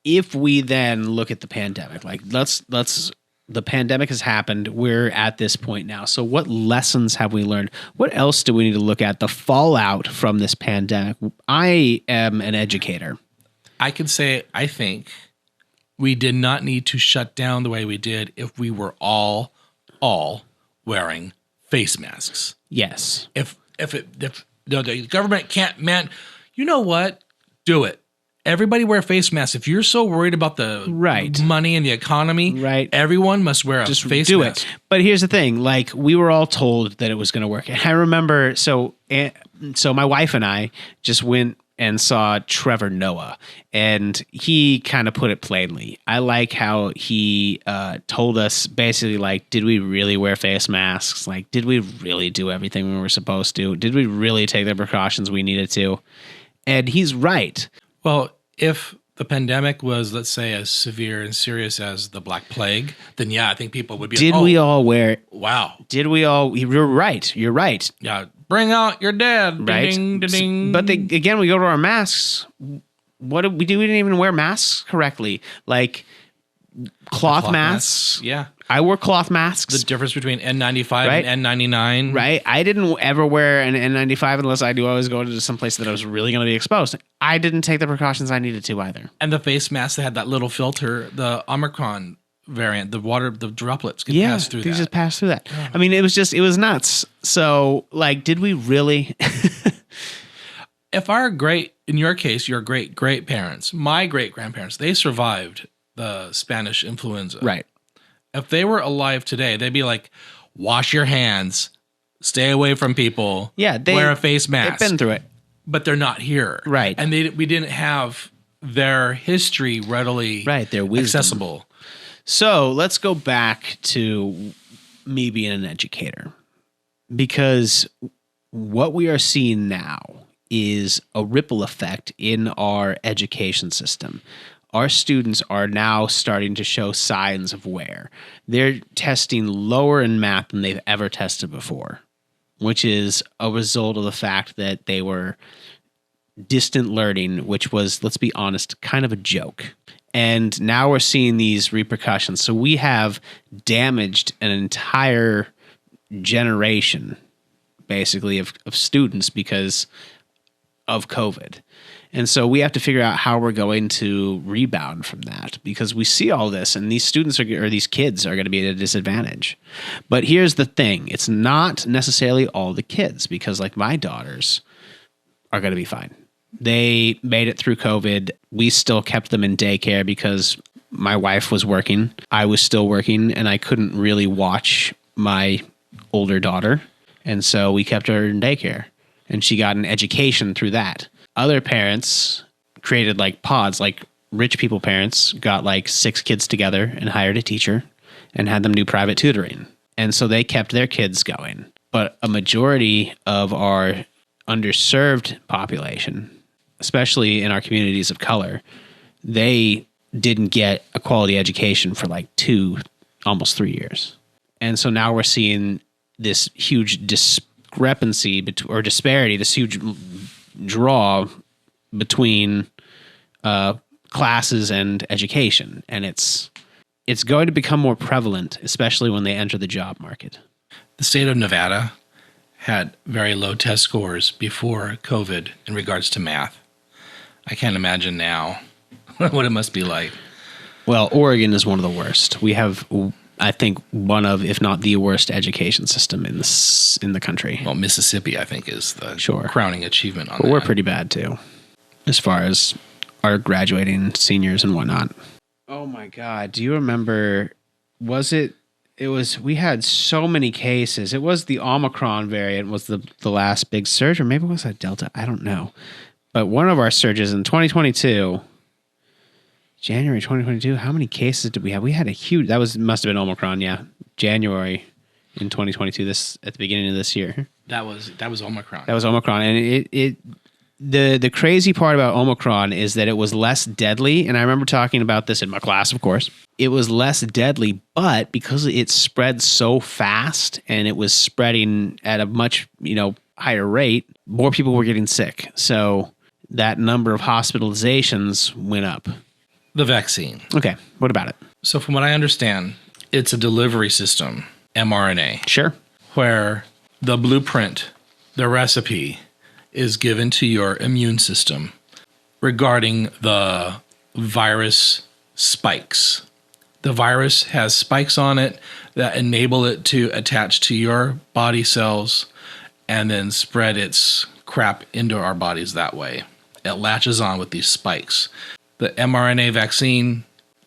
If we then look at the pandemic, like the pandemic has happened. We're at this point now. So what lessons have we learned? What else do we need to look at? The fallout from this pandemic. I am an educator. I can say, I think we did not need to shut down the way we did if we were all wearing face masks. Yes. If the government can't, you know what? Do it. Everybody wear face masks. If you're so worried about the money and the economy, everyone must wear a face mask. But here's the thing. Like, we were all told that it was going to work. And I remember, so my wife and I just went and saw Trevor Noah, and he kind of put it plainly. I like how he told us basically, like, did we really wear face masks? Like, did we really do everything we were supposed to? Did we really take the precautions we needed to? And he's right. Well, if the pandemic was, let's say, as severe and serious as the Black Plague, then yeah, I think people would be Did we all wear... Wow. Did we all... You're right. You're right. Yeah. Bring out your dead. Right. Ding, ding, ding. But again, we go to our masks. What did we do? We didn't even wear masks correctly. Like cloth masks. Yeah. I wore cloth masks. The difference between N95 and N99. Right. I didn't ever wear an N95 unless I knew I was going to some place that I was really going to be exposed. I didn't take the precautions I needed to either. And the face mask that had that little filter, the Omicron variant, the droplets could pass through that. Just pass through that. I mean, it was nuts. So, like, did we really? if in your case, your great parents, my great grandparents, they survived the Spanish influenza. Right. If they were alive today, they'd be like, wash your hands, stay away from people, wear a face mask. They've been through it. But they're not here. Right. And we didn't have their history readily their wisdom. accessible. So let's go back to me being an educator, because what we are seeing now is a ripple effect in our education system. Our students are now starting to show signs of wear. They're testing lower in math than they've ever tested before, which is a result of the fact that they were distant learning, which was, let's be honest, kind of a joke. And now we're seeing these repercussions. So we have damaged an entire generation, basically, of students because of COVID. And so we have to figure out how we're going to rebound from that, because we see all this and these students or these kids are going to be at a disadvantage. But here's the thing. It's not necessarily all the kids, because like my daughters are going to be fine. They made it through COVID. We still kept them in daycare because my wife was working. I was still working and I couldn't really watch my older daughter. And so we kept her in daycare and she got an education through that. Other parents created like pods, like rich people parents got like 6 kids together and hired a teacher and had them do private tutoring. And so they kept their kids going. But a majority of our underserved population, especially in our communities of color, they didn't get a quality education for like 2, almost 3 years. And so now we're seeing this huge discrepancy or disparity, this huge draw between classes and education. And it's going to become more prevalent, especially when they enter the job market. The state of Nevada had very low test scores before COVID in regards to math. I can't imagine now what it must be like. Well, Oregon is one of the worst. We have, I think, one of, if not the worst education system in the country. Well, Mississippi, I think, is the crowning achievement on that. But we're pretty bad, too, as far as our graduating seniors and whatnot. Oh, my God. Do you remember, we had so many cases. It was the Omicron variant was the last big surge, or maybe it was a Delta. I don't know. But one of our surges in 2022, January 2022, how many cases did we have? We had a huge, must have been Omicron, yeah. January in 2022, at the beginning of this year. That was Omicron. That was Omicron. And the crazy part about Omicron is that it was less deadly. And I remember talking about this in my class, of course. It was less deadly, but because it spread so fast and it was spreading at a much, higher rate, more people were getting sick. So that number of hospitalizations went up. The vaccine. Okay, what about it? So from what I understand, it's a delivery system, mRNA. Sure. Where the blueprint, the recipe, is given to your immune system regarding the virus spikes. The virus has spikes on it that enable it to attach to your body cells and then spread its crap into our bodies that way. It latches on with these spikes. The mRNA vaccine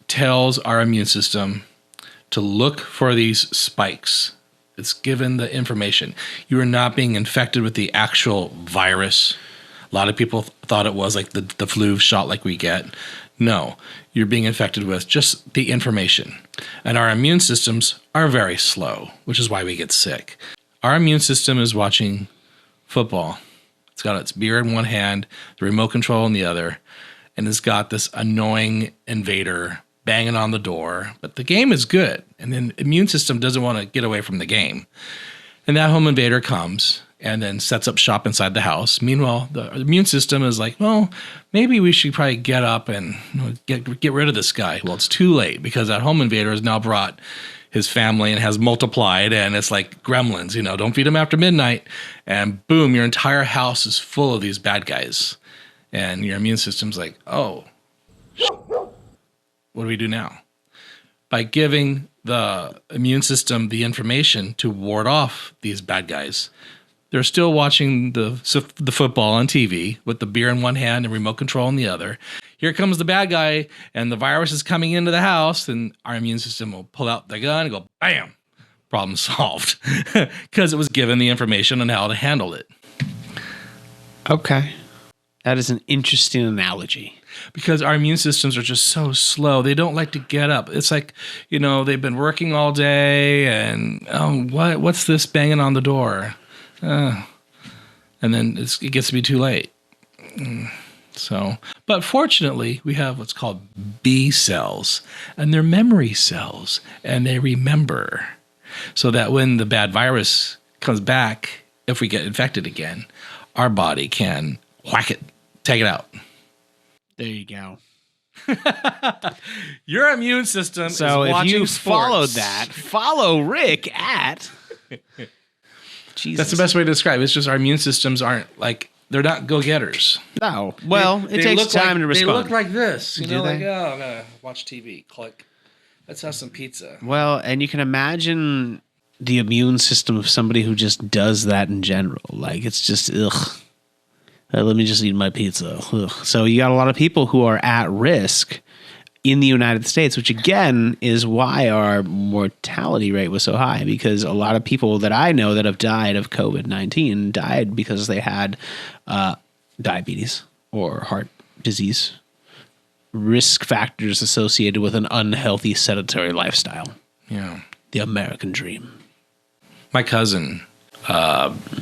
tells our immune system to look for these spikes. It's given the information. You are not being infected with the actual virus. A lot of people thought it was like the flu shot like we get. No, you're being infected with just the information. And our immune systems are very slow, which is why we get sick. Our immune system is watching football. It's got its beer in one hand, the remote control in the other, and it's got this annoying invader banging on the door. But the game is good, and then the immune system doesn't want to get away from the game. And that home invader comes and then sets up shop inside the house. Meanwhile, the immune system is like, well, maybe we should probably get up and get rid of this guy. Well, it's too late because that home invader has now brought his family and has multiplied, and it's like gremlins, don't feed them after midnight. And boom, your entire house is full of these bad guys. And your immune system's like, oh, what do we do now? By giving the immune system the information to ward off these bad guys, They're still watching the football on TV with the beer in one hand and remote control in the other. Here comes the bad guy, and the virus is coming into the house, and our immune system will pull out the gun and go, bam, problem solved, because it was given the information on how to handle it. Okay. That is an interesting analogy. Because our immune systems are just so slow. They don't like to get up. It's like, they've been working all day, and what's this banging on the door? And then it gets to be too late. But fortunately, we have what's called B cells, and they're memory cells, and they remember. So that when the bad virus comes back, if we get infected again, our body can whack it, take it out. There you go. Your immune system is So if watching you sports. followed that, follow Rick at... Jesus. That's the best way to describe it. It's just our immune systems they're not go-getters. No. Well, it takes time to respond. They look like this. Do they? I'm going to watch TV. Click. Let's have some pizza. Well, and you can imagine the immune system of somebody who just does that in general. Like, it's just, ugh. Let me just eat my pizza. Ugh. So you got a lot of people who are at risk in the United States, which again is why our mortality rate was so high, because a lot of people that I know that have died of COVID-19 died because they had diabetes or heart disease, risk factors associated with an unhealthy sedentary lifestyle. Yeah. The American dream. My cousin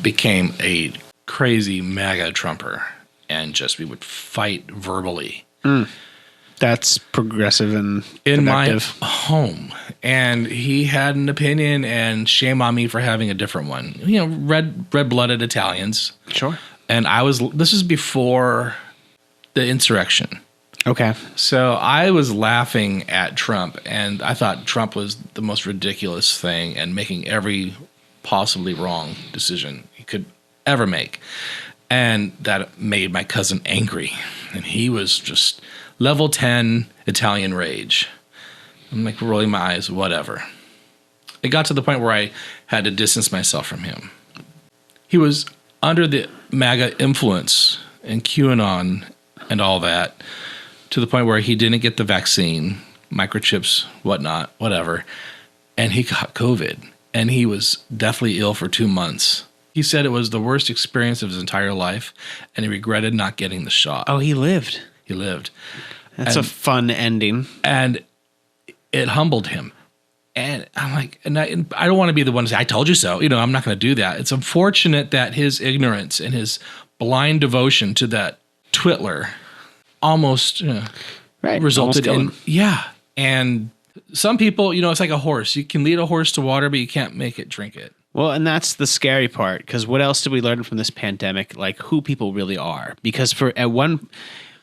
became a crazy MAGA Trumper, and we would fight verbally. That's progressive and in productive. my home. And he had an opinion, and shame on me for having a different one. Red-blooded Italians. Sure. And this was before the insurrection. Okay. So I was laughing at Trump, and I thought Trump was the most ridiculous thing and making every possibly wrong decision he could ever make. And that made my cousin angry. And he was just level 10 Italian rage. I'm like rolling my eyes, whatever. It got to the point where I had to distance myself from him. He was under the MAGA influence and QAnon and all that, to the point where he didn't get the vaccine, microchips, whatnot, whatever. And he got COVID. And he was deathly ill for 2 months. He said it was the worst experience of his entire life, and he regretted not getting the shot. Oh, he lived. He lived. That's a fun ending. And it humbled him. And I'm like, and I don't want to be the one to say, I told you so. I'm not going to do that. It's unfortunate that his ignorance and his blind devotion to that Twitler almost resulted in. Yeah. And some people, it's like a horse. You can lead a horse to water, but you can't make it drink it. Well, and that's the scary part, because what else did we learn from this pandemic? Like, who people really are. Because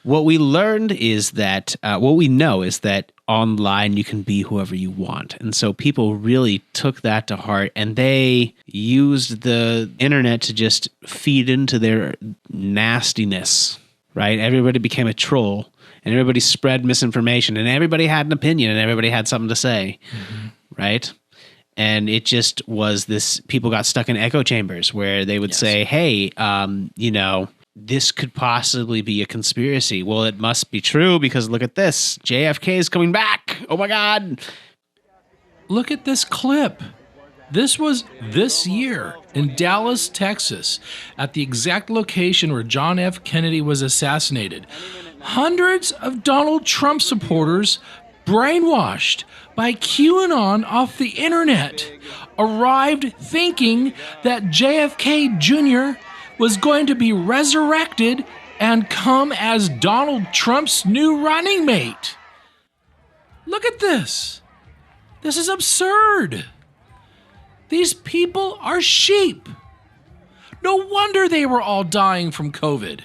what we learned is that, what we know is that online you can be whoever you want. And so people really took that to heart, and they used the internet to just feed into their nastiness, right? Everybody became a troll, and everybody spread misinformation, and everybody had an opinion, and everybody had something to say, right? And it just was this, people got stuck in echo chambers where they would say, hey, this could possibly be a conspiracy. Well, it must be true because look at this. JFK is coming back. Oh my God. Look at this clip. This was this year in Dallas, Texas, at the exact location where John F. Kennedy was assassinated. Hundreds of Donald Trump supporters, brainwashed by QAnon off the internet, arrived thinking that JFK Jr. was going to be resurrected and come as Donald Trump's new running mate. Look at this. This is absurd. These people are sheep. No wonder they were all dying from COVID.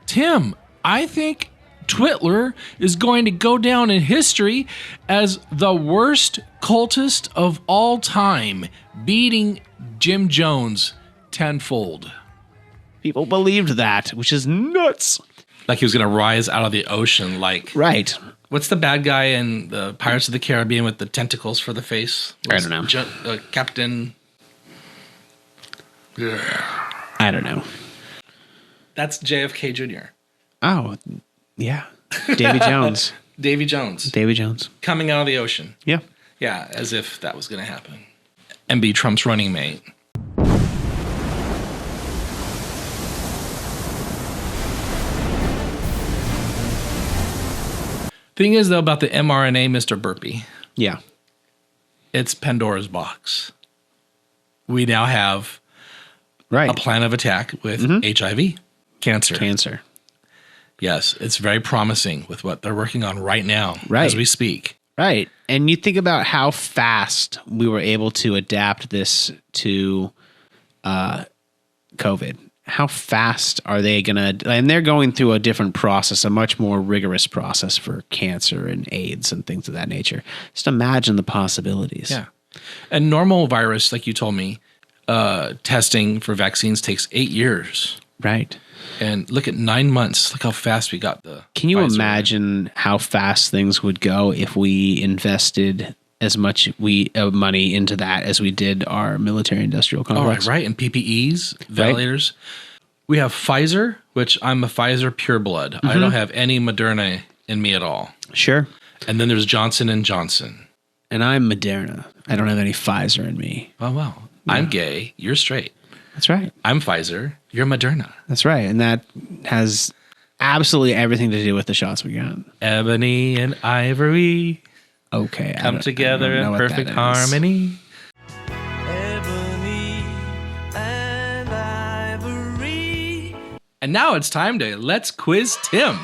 Tim, I think Twitler is going to go down in history as the worst cultist of all time, beating Jim Jones tenfold. People believed that, which is nuts. Like he was going to rise out of the ocean, like... Right. What's the bad guy in the Pirates of the Caribbean with the tentacles for the face? I don't know. Captain... Yeah. I don't know. That's JFK Jr. Oh, yeah. Davy Jones. Davy Jones. Davy Jones. Coming out of the ocean. Yeah. Yeah, as if that was going to happen. And be Trump's running mate. Thing is, though, about the mRNA, Mr. Burpee. Yeah. It's Pandora's box. We now have a plan of attack with HIV, cancer. Yes, it's very promising with what they're working on right now as we speak. Right. And you think about how fast we were able to adapt this to COVID. How fast are they going to, and they're going through a different process, a much more rigorous process for cancer and AIDS and things of that nature. Just imagine the possibilities. Yeah. And normal virus, like you told me, testing for vaccines takes 8 years. Right. And look at 9 months. Look how fast we got the Can you Pfizer. imagine how fast things would go if we invested as much money into that as we did our military industrial complex? Oh, right. And PPEs, ventilators. We have Pfizer, which I'm a Pfizer pureblood. I don't have any Moderna in me at all. Sure. And then there's Johnson & Johnson. And I'm Moderna. I don't have any Pfizer in me. Oh, wow. I'm gay. You're straight. That's right. I'm Pfizer. You're Moderna. That's right. And that has absolutely everything to do with the shots we got. Ebony and ivory. Okay. Come together in perfect harmony. Ebony and ivory. And now it's time to Let's Quiz Tim.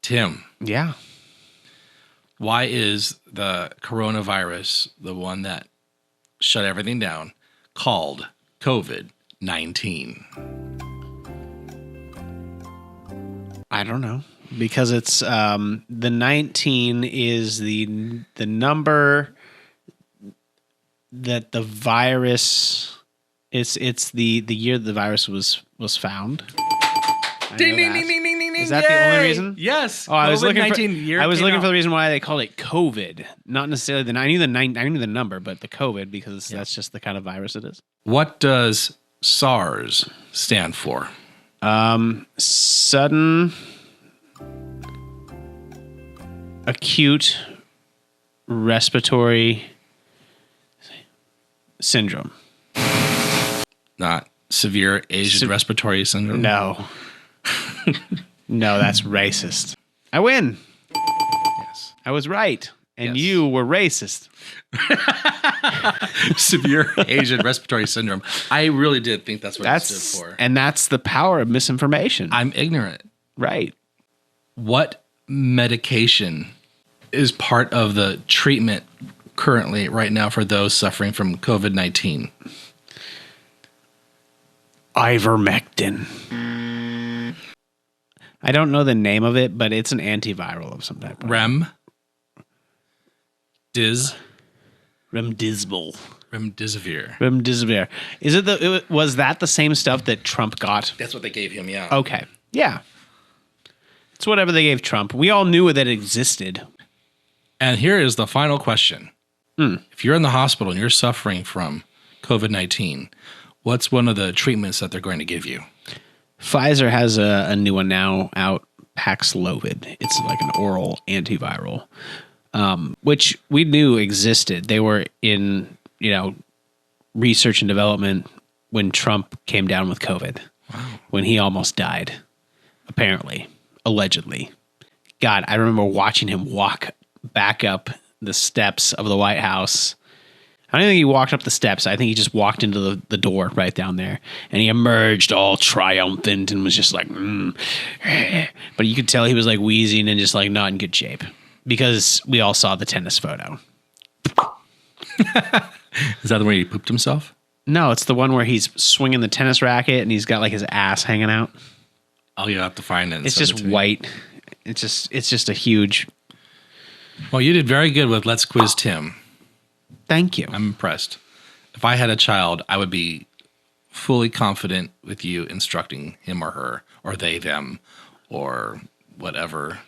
Tim. Yeah. Why is the coronavirus, the one that shut everything down, called COVID-19? I don't know. Because it's the 19 is the number that the virus it's the year the virus was found. Ding ding ding ding ding ding. Is that the only reason? Yes. Oh, I was looking COVID-19 for the reason why they called it COVID, not necessarily I knew the number, but the COVID because that's just the kind of virus it is. What does SARS stand for? Sudden acute respiratory syndrome. Not severe Asian respiratory syndrome? No. No, that's racist. I win. Yes. I was right. And you were racist. Severe Asian respiratory syndrome. I really did think that's what it stood for. And that's the power of misinformation. I'm ignorant. Right. What medication is part of the treatment currently right now for those suffering from COVID-19? Ivermectin. I don't know the name of it, but it's an antiviral of some type. Remdesivir. Remdesivir. Is it was that the same stuff that Trump got? That's what they gave him, yeah. Okay. Yeah. It's whatever they gave Trump. We all knew that it existed. And here is the final question. If you're in the hospital and you're suffering from COVID-19, what's one of the treatments that they're going to give you? Pfizer has a new one now out, Paxlovid. It's like an oral antiviral, which we knew existed. They were in, research and development when Trump came down with COVID, when he almost died, apparently, allegedly. God, I remember watching him walk back up the steps of the White House. I don't think he walked up the steps. I think he just walked into the door right down there. And he emerged all triumphant and was just like, But you could tell he was like wheezing and just like not in good shape. Because we all saw the tennis photo. Is that the one he pooped himself? No, it's the one where he's swinging the tennis racket and he's got like his ass hanging out. Oh, you'll have to find it. It's just white. It's just a huge... Well, you did very good with Let's Quiz Tim. Thank you. I'm impressed. If I had a child, I would be fully confident with you instructing him or her, or they, them, or whatever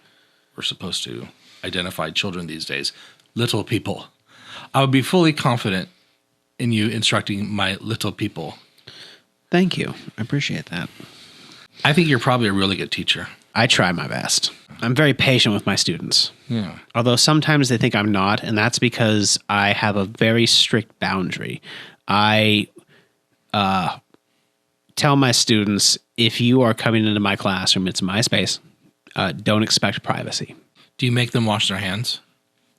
we're supposed to identify children these days. Little people. I would be fully confident in you instructing my little people. Thank you. I appreciate that. I think you're probably a really good teacher. I try my best. I'm very patient with my students. Yeah. Although sometimes they think I'm not, and that's because I have a very strict boundary. I tell my students, if you are coming into my classroom, it's my space. Don't expect privacy. Do you make them wash their hands?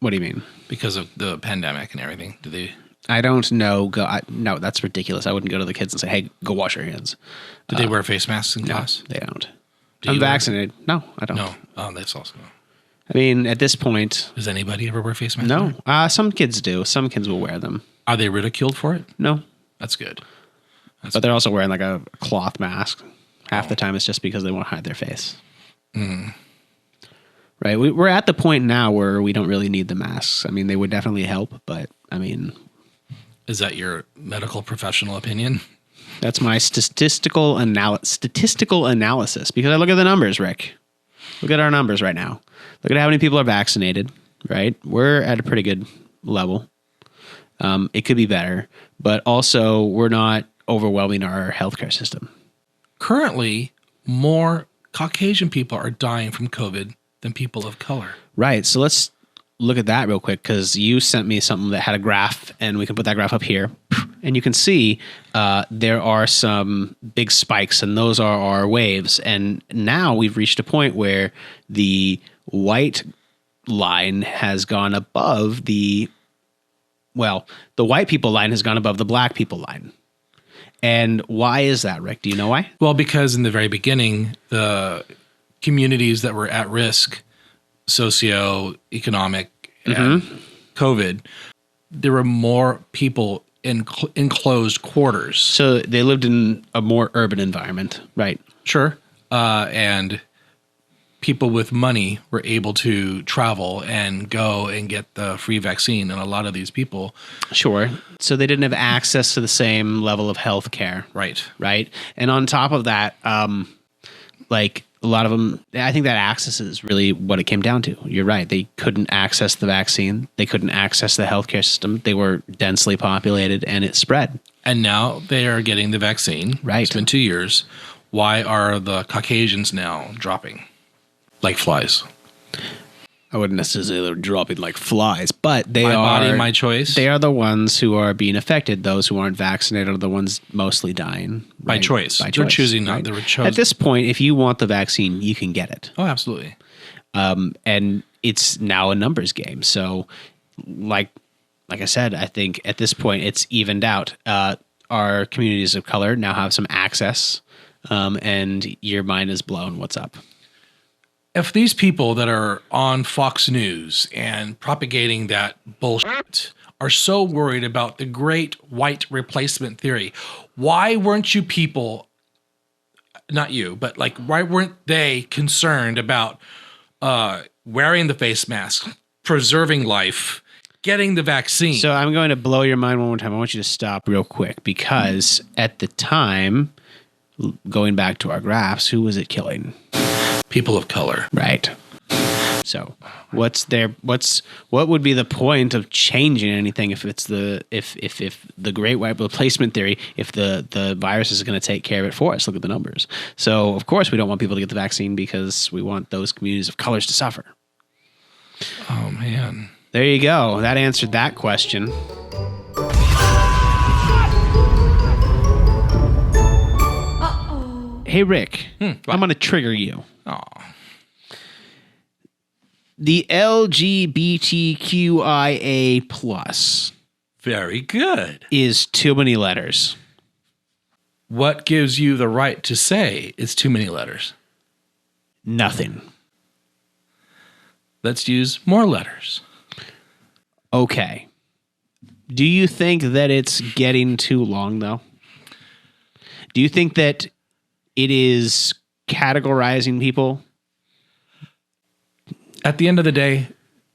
What do you mean? Because of the pandemic and everything. Do they? I don't know. No, that's ridiculous. I wouldn't go to the kids and say, hey, go wash your hands. Do they wear face masks in class? They don't. Do I'm you vaccinated. No, I don't. No. Oh, that's also. I mean, at this point. Does anybody ever wear face masks? No. Some kids do. Some kids will wear them. Are they ridiculed for it? No. That's good. But they're also wearing like a cloth mask. Half the time it's just because they won't hide their face. Mm. Right. We're at the point now where we don't really need the masks. I mean, they would definitely help, but I mean. Is that your medical professional opinion? That's my statistical analysis, because I look at the numbers, Rick. Look at our numbers right now. Look at how many people are vaccinated, right? We're at a pretty good level. It could be better, but also we're not overwhelming our healthcare system. Currently, more Caucasian people are dying from COVID than people of color. Right. So let's look at that real quick, because you sent me something that had a graph, and we can put that graph up here. And you can see there are some big spikes, and those are our waves. And now we've reached a point where the white line has gone above the white people line has gone above the black people line. And why is that, Rick? Do you know why? Well, because in the very beginning, the communities that were at risk, socioeconomic, and COVID, there were more people in enclosed quarters. So they lived in a more urban environment, right? Sure. And people with money were able to travel and go and get the free vaccine. And a lot of these people. Sure. So they didn't have access to the same level of health care. Right. Right. And on top of that, like a lot of them, I think that access is really what it came down to. You're right. They couldn't access the vaccine. They couldn't access the healthcare system. They were densely populated, and it spread. And now they are getting the vaccine. Right. It's been 2 years. Why are the Caucasians now dropping like flies? I wouldn't necessarily say they're dropping like flies, but they my are. My body, my choice. They are the ones who are being affected. Those who aren't vaccinated are the ones mostly dying. By right? choice. By They're choice, choosing not. right? They were chosen. At this point, if you want the vaccine, you can get it. Oh, absolutely. And it's now a numbers game. So, like I said, I think at this point it's evened out. Our communities of color now have some access, and your mind is blown. What's up? If these people that are on Fox News and propagating that bullshit are so worried about the great white replacement theory, why weren't you people, not you, but like, why weren't they concerned about wearing the face mask, preserving life, getting the vaccine? So I'm going to blow your mind one more time. I want you to stop real quick, because at the time, going back to our graphs, who was it killing? People of color. Right. So what would be the point of changing anything if it's if the great white replacement theory, if the virus is going to take care of it for us? Look at the numbers. So of course we don't want people to get the vaccine, because we want those communities of colors to suffer. Oh man. There you go. That answered that question. Hey Rick, I'm going to trigger you. Aw. The LGBTQIA plus. Very good. Is too many letters. What gives you the right to say it's too many letters? Nothing. Let's use more letters. Okay. Do you think that it's getting too long, though? Do you think that it is categorizing people? At the end of the day,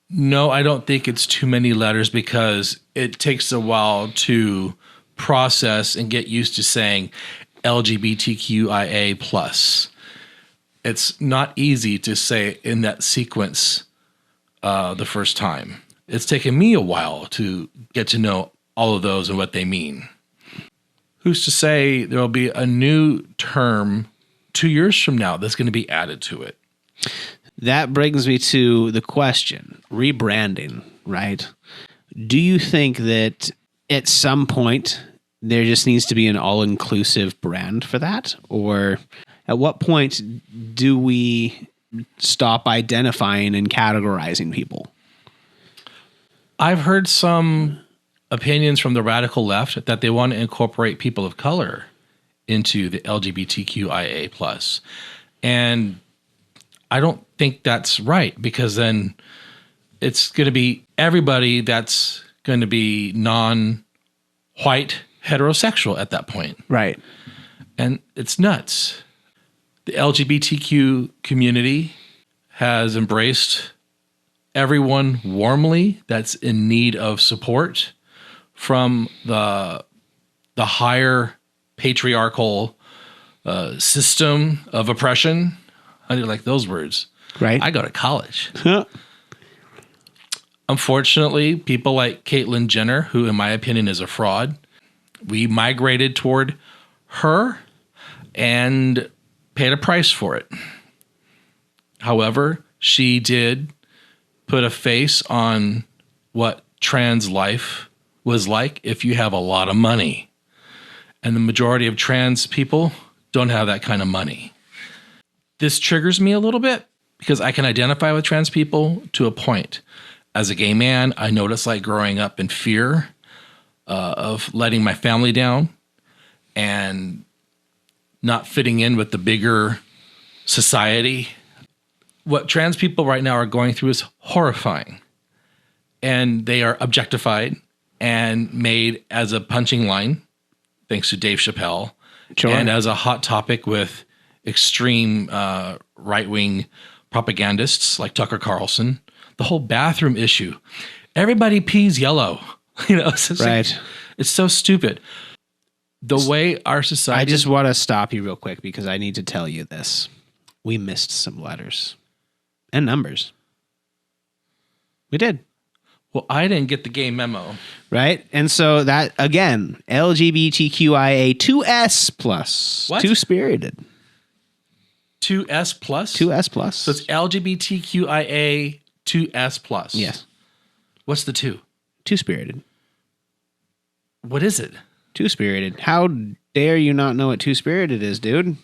no, I don't think it's too many letters, because it takes a while to process and get used to saying LGBTQIA plus. It's not easy to say in that sequence the first time. it's taken me a while to get to know all of those and what they mean. Who's to say there'll be a new term 2 years from now that's going to be added to it? That brings me to the question, rebranding, right? Do you think that at some point there just needs to be an all-inclusive brand for that? Or at what point do we stop identifying and categorizing people? I've heard some opinions from the radical left that they want to incorporate people of color into the LGBTQIA+. And I don't think that's right, because then it's going to be everybody that's going to be non-white heterosexual at that point. Right. And it's nuts. The LGBTQ community has embraced everyone warmly that's in need of support from the higher patriarchal system of oppression. I do like those words. Right. I go to college. Unfortunately, people like Caitlyn Jenner, who in my opinion is a fraud, we migrated toward her and paid a price for it. However, she did put a face on what trans life was like if you have a lot of money. And the majority of trans people don't have that kind of money. This triggers me a little bit because I can identify with trans people to a point. As a gay man, I know what it's like growing up in fear of letting my family down and not fitting in with the bigger society. What trans people right now are going through is horrifying. And they are objectified and made as a punching line, thanks to Dave Chappelle, Sure. and as a hot topic with extreme right-wing propagandists like Tucker Carlson. The whole bathroom issue. Everybody pees yellow. It's just Right. like, it's so stupid. The way our society... I just want to stop you real quick because I need to tell you this. We missed some letters and numbers. We did. Well, I didn't get the gay memo. Right? And so that, again, LGBTQIA2S+. What? Two-spirited. 2S plus? 2S plus. So it's LGBTQIA 2S plus. Yes. What's the 2? Two-spirited. What is it? Two-spirited. How dare you not know what two-spirited is, dude?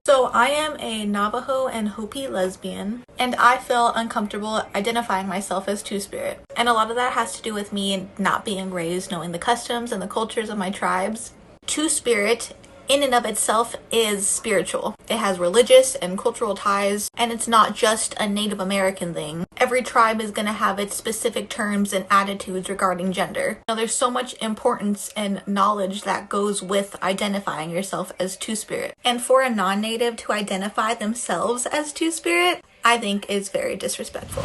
So I am a Navajo and Hopi lesbian, and I feel uncomfortable identifying myself as Two-Spirit. And a lot of that has to do with me not being raised knowing the customs and the cultures of my tribes. Two-Spirit in and of itself is spiritual. It has religious and cultural ties, and it's not just a Native American thing. Every tribe is going to have its specific terms and attitudes regarding gender. Now, there's so much importance and knowledge that goes with identifying yourself as Two-Spirit. And for a non-Native to identify themselves as Two-Spirit, I think is very disrespectful.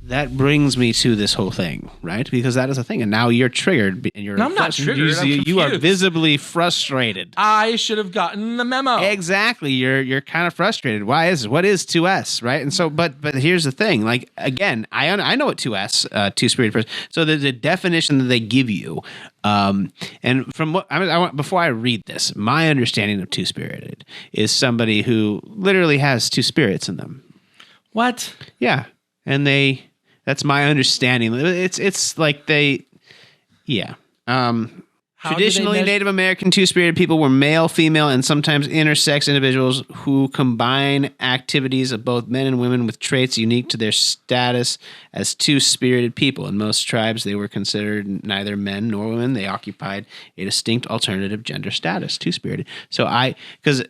That brings me to this whole thing, right? Because that is a thing, and now you're triggered. And you're No, I'm not triggered. I'm you are confused. visibly frustrated. I should have gotten the memo. Exactly. You're kind of frustrated. Why is what is 2S, right? And so, but here's the thing. Like again, I know what 2S, two-spirited person. So the definition that they give you, and from what I want before I read this, my understanding of two-spirited is somebody who literally has two spirits in them. What? Yeah, and they. That's my understanding. It's like they, yeah. Traditionally, Native American two-spirited people were male, female, and sometimes intersex individuals who combine activities of both men and women with traits unique to their status as two-spirited people. In most tribes, they were considered neither men nor women. They occupied a distinct alternative gender status, two-spirited. So because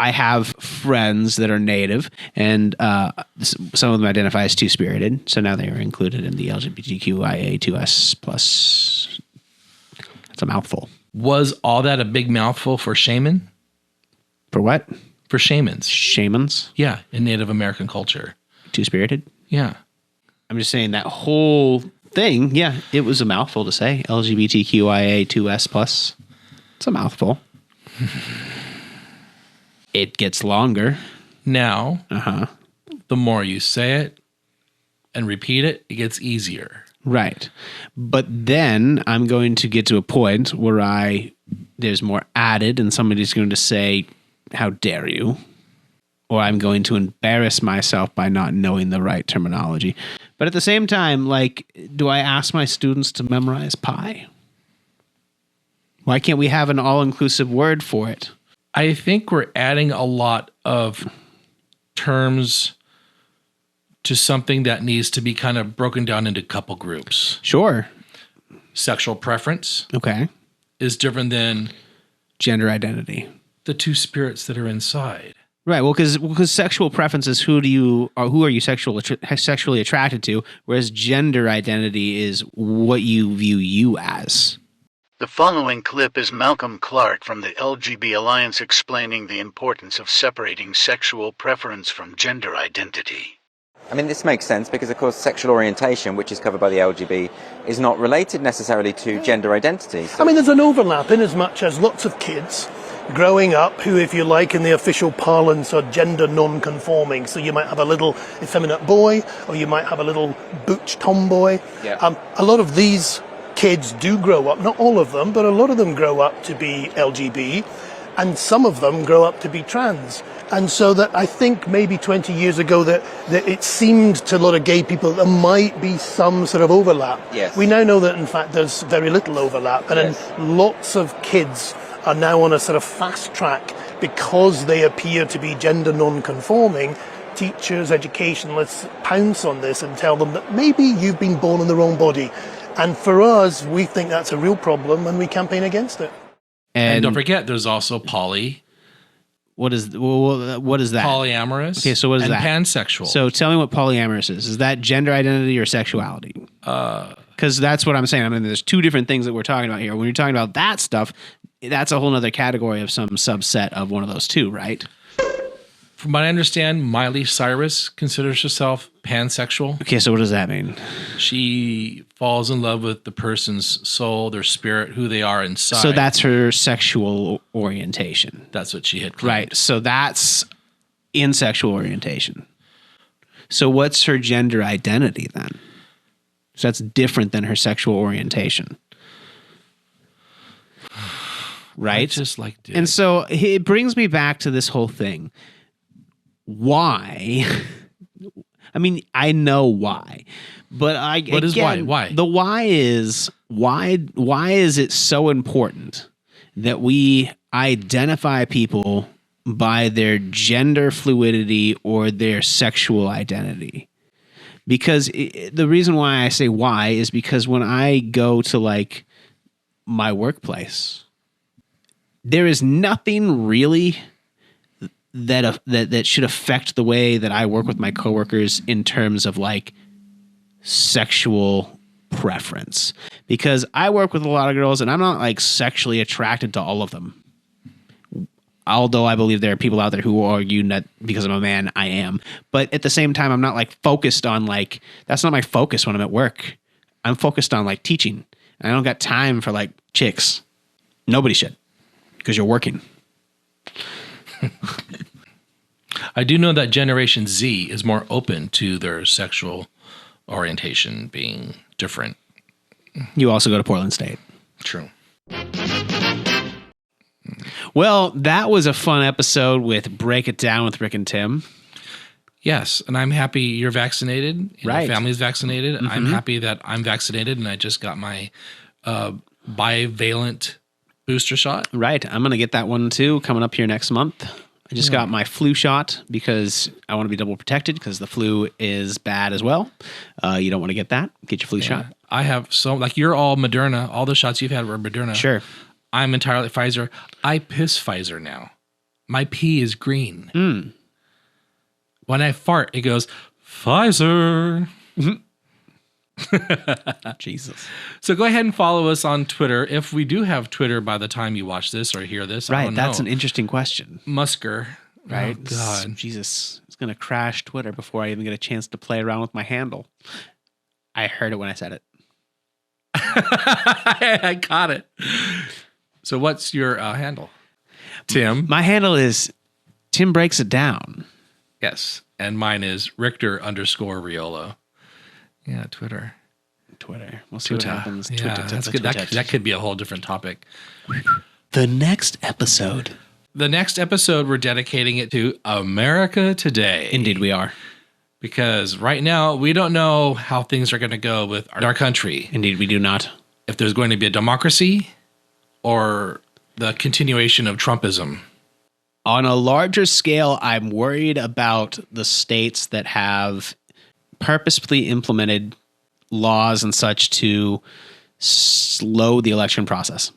I have friends that are Native, and some of them identify as two-spirited. So now they are included in the LGBTQIA2S+. It's a mouthful. Was all that a big mouthful for shaman? For what? For shamans. Shamans? Yeah, in Native American culture. Two-spirited? Yeah. I'm just saying that whole thing, yeah, it was a mouthful to say. LGBTQIA2S+. It's a mouthful. It gets longer. Now, the more you say it, and repeat it, it gets easier. Right. But then I'm going to get to a point where there's more added and somebody's going to say, how dare you? Or I'm going to embarrass myself by not knowing the right terminology. But at the same time, like, do I ask my students to memorize pi? Why can't we have an all-inclusive word for it? I think we're adding a lot of terms to something that needs to be kind of broken down into a couple groups. Sure. Sexual preference. Okay. Is different than gender identity. The two spirits that are inside. Right. Well, because sexual preference is who are you sexually attracted to, whereas gender identity is what you view you as. The following clip is Malcolm Clark from the LGB Alliance explaining the importance of separating sexual preference from gender identity. I mean, this makes sense because, of course, sexual orientation, which is covered by the LGB, is not related necessarily to gender identity. I mean, there's an overlap in as much as lots of kids growing up who, if you like, in the official parlance are gender non-conforming. So you might have a little effeminate boy, or you might have a little butch tomboy. Yeah. A lot of these kids do grow up, not all of them, but a lot of them grow up to be LGB, and some of them grow up to be trans. And so that I think maybe 20 years ago that it seemed to a lot of gay people that there might be some sort of overlap. Yes. We now know that, in fact, there's very little overlap. And Yes. then lots of kids are now on a sort of fast track because they appear to be gender non-conforming. Teachers, educationalists pounce on this and tell them that maybe you've been born in the wrong body. And for us, we think that's a real problem and we campaign against it. And don't forget, there's also poly. What is that? Polyamorous. Okay, so what is and that? Pansexual. So tell me what polyamorous is. Is that gender identity or sexuality? Because that's what I'm saying. I mean, there's two different things that we're talking about here. When you're talking about that stuff, that's a whole other category of some subset of one of those two, right? From what I understand, Miley Cyrus considers herself pansexual. Okay, so what does that mean? She falls in love with the person's soul, their spirit, who they are inside. So that's her sexual orientation. That's what she had claimed. Right. So that's in sexual orientation. So what's her gender identity then? So that's different than her sexual orientation. Right? I just like to. And so it brings me back to this whole thing. Why? I mean, I know why, but What is why? Why? The why is why is it so important that we identify people by their gender fluidity or their sexual identity? Because the reason why I say why is because when I go to like my workplace, there is nothing really that should affect the way that I work with my coworkers in terms of like sexual preference, because I work with a lot of girls and I'm not like sexually attracted to all of them. Although I believe there are people out there who argue that because I'm a man, I am. But at the same time, I'm not like focused on like, that's not my focus when I'm at work. I'm focused on like teaching. I don't got time for like chicks. Nobody should, because you're working. I do know that Generation Z is more open to their sexual orientation being different. You also go to Portland State. True. Well, that was a fun episode with Break It Down with Rick and Tim. Yes, and I'm happy you're vaccinated. And Right. Your family's vaccinated. Mm-hmm. I'm happy that I'm vaccinated and I just got my bivalent booster shot. Right. I'm going to get that one too coming up here next month. I just got my flu shot because I want to be double protected because the flu is bad as well. You don't want to get that. Get your flu shot. I have you're all Moderna. All the shots you've had were Moderna. Sure. I'm entirely Pfizer. I piss Pfizer now. My pee is green. Mm. When I fart, it goes, Pfizer. Jesus. So go ahead and follow us on Twitter. If we do have Twitter by the time you watch this or hear this, I Right. don't That's know. an interesting question. Musker. Right. Oh, God. Jesus. It's going to crash Twitter before I even get a chance to play around with my handle. I heard it when I said it. I got it. So what's your handle? Tim. My handle is Tim Breaks It Down. Yes. And mine is Rictor _Riolo. Yeah, Twitter. We'll see what happens. Yeah, that's good. That could be a whole different topic. The next episode. We're dedicating it to America Today. Indeed, we are. Because right now, we don't know how things are going to go with our country. Indeed, we do not. If there's going to be a democracy or the continuation of Trumpism. On a larger scale, I'm worried about the states that have purposefully implemented laws and such to slow the election process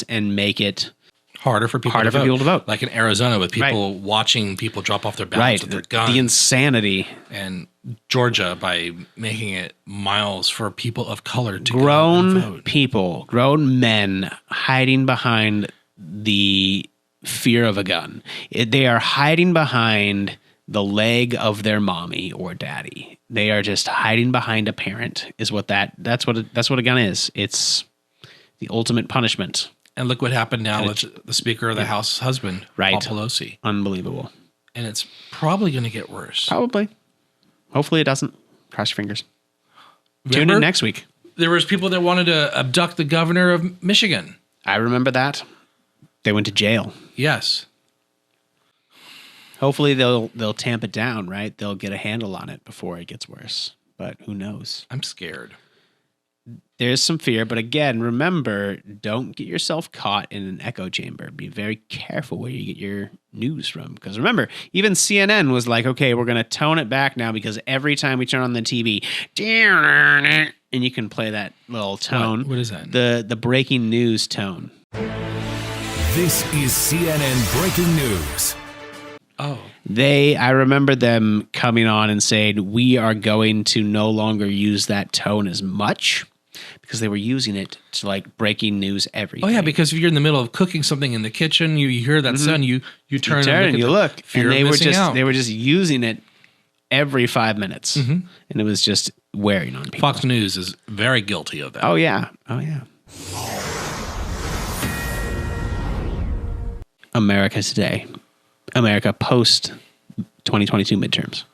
and make it harder for people to vote. Like in Arizona with people watching people drop off their ballots with their guns. The insanity. And Georgia by making it miles for people of color to grown go and vote. People, grown men hiding behind the fear of a gun. They are hiding behind the leg of their mommy or daddy. They are just hiding behind a parent is what that's what a gun is. It's the ultimate punishment. And look what happened now with the Speaker of the House husband, Paul Pelosi. Unbelievable. And it's probably going to get worse. Probably. Hopefully it doesn't. Cross your fingers. Tune in next week. There was people that wanted to abduct the governor of Michigan. I remember that. They went to jail. Yes. Hopefully they'll tamp it down, right? They'll get a handle on it before it gets worse. But who knows? I'm scared. There's some fear, but again, remember, don't get yourself caught in an echo chamber. Be very careful where you get your news from. Because remember, even CNN was like, okay, we're going to tone it back now because every time we turn on the TV, and you can play that little tone. What is that? The breaking news tone. This is CNN Breaking News. Oh. I remember them coming on and saying, we are going to no longer use that tone as much because they were using it to like breaking news everything. Oh yeah, because if you're in the middle of cooking something in the kitchen, you hear that sound, you turn and you look. Fear and out. they were just using it every 5 minutes. And it was just wearing on people. Fox News is very guilty of that. Oh yeah. Oh yeah. America Today. America post 2022 midterms.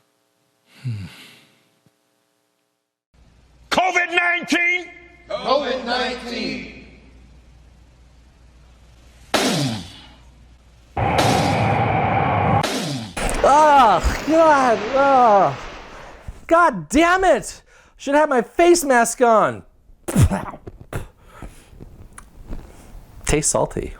COVID-19! COVID-19! Oh, God. Oh. God damn it. Should have my face mask on. Tastes salty.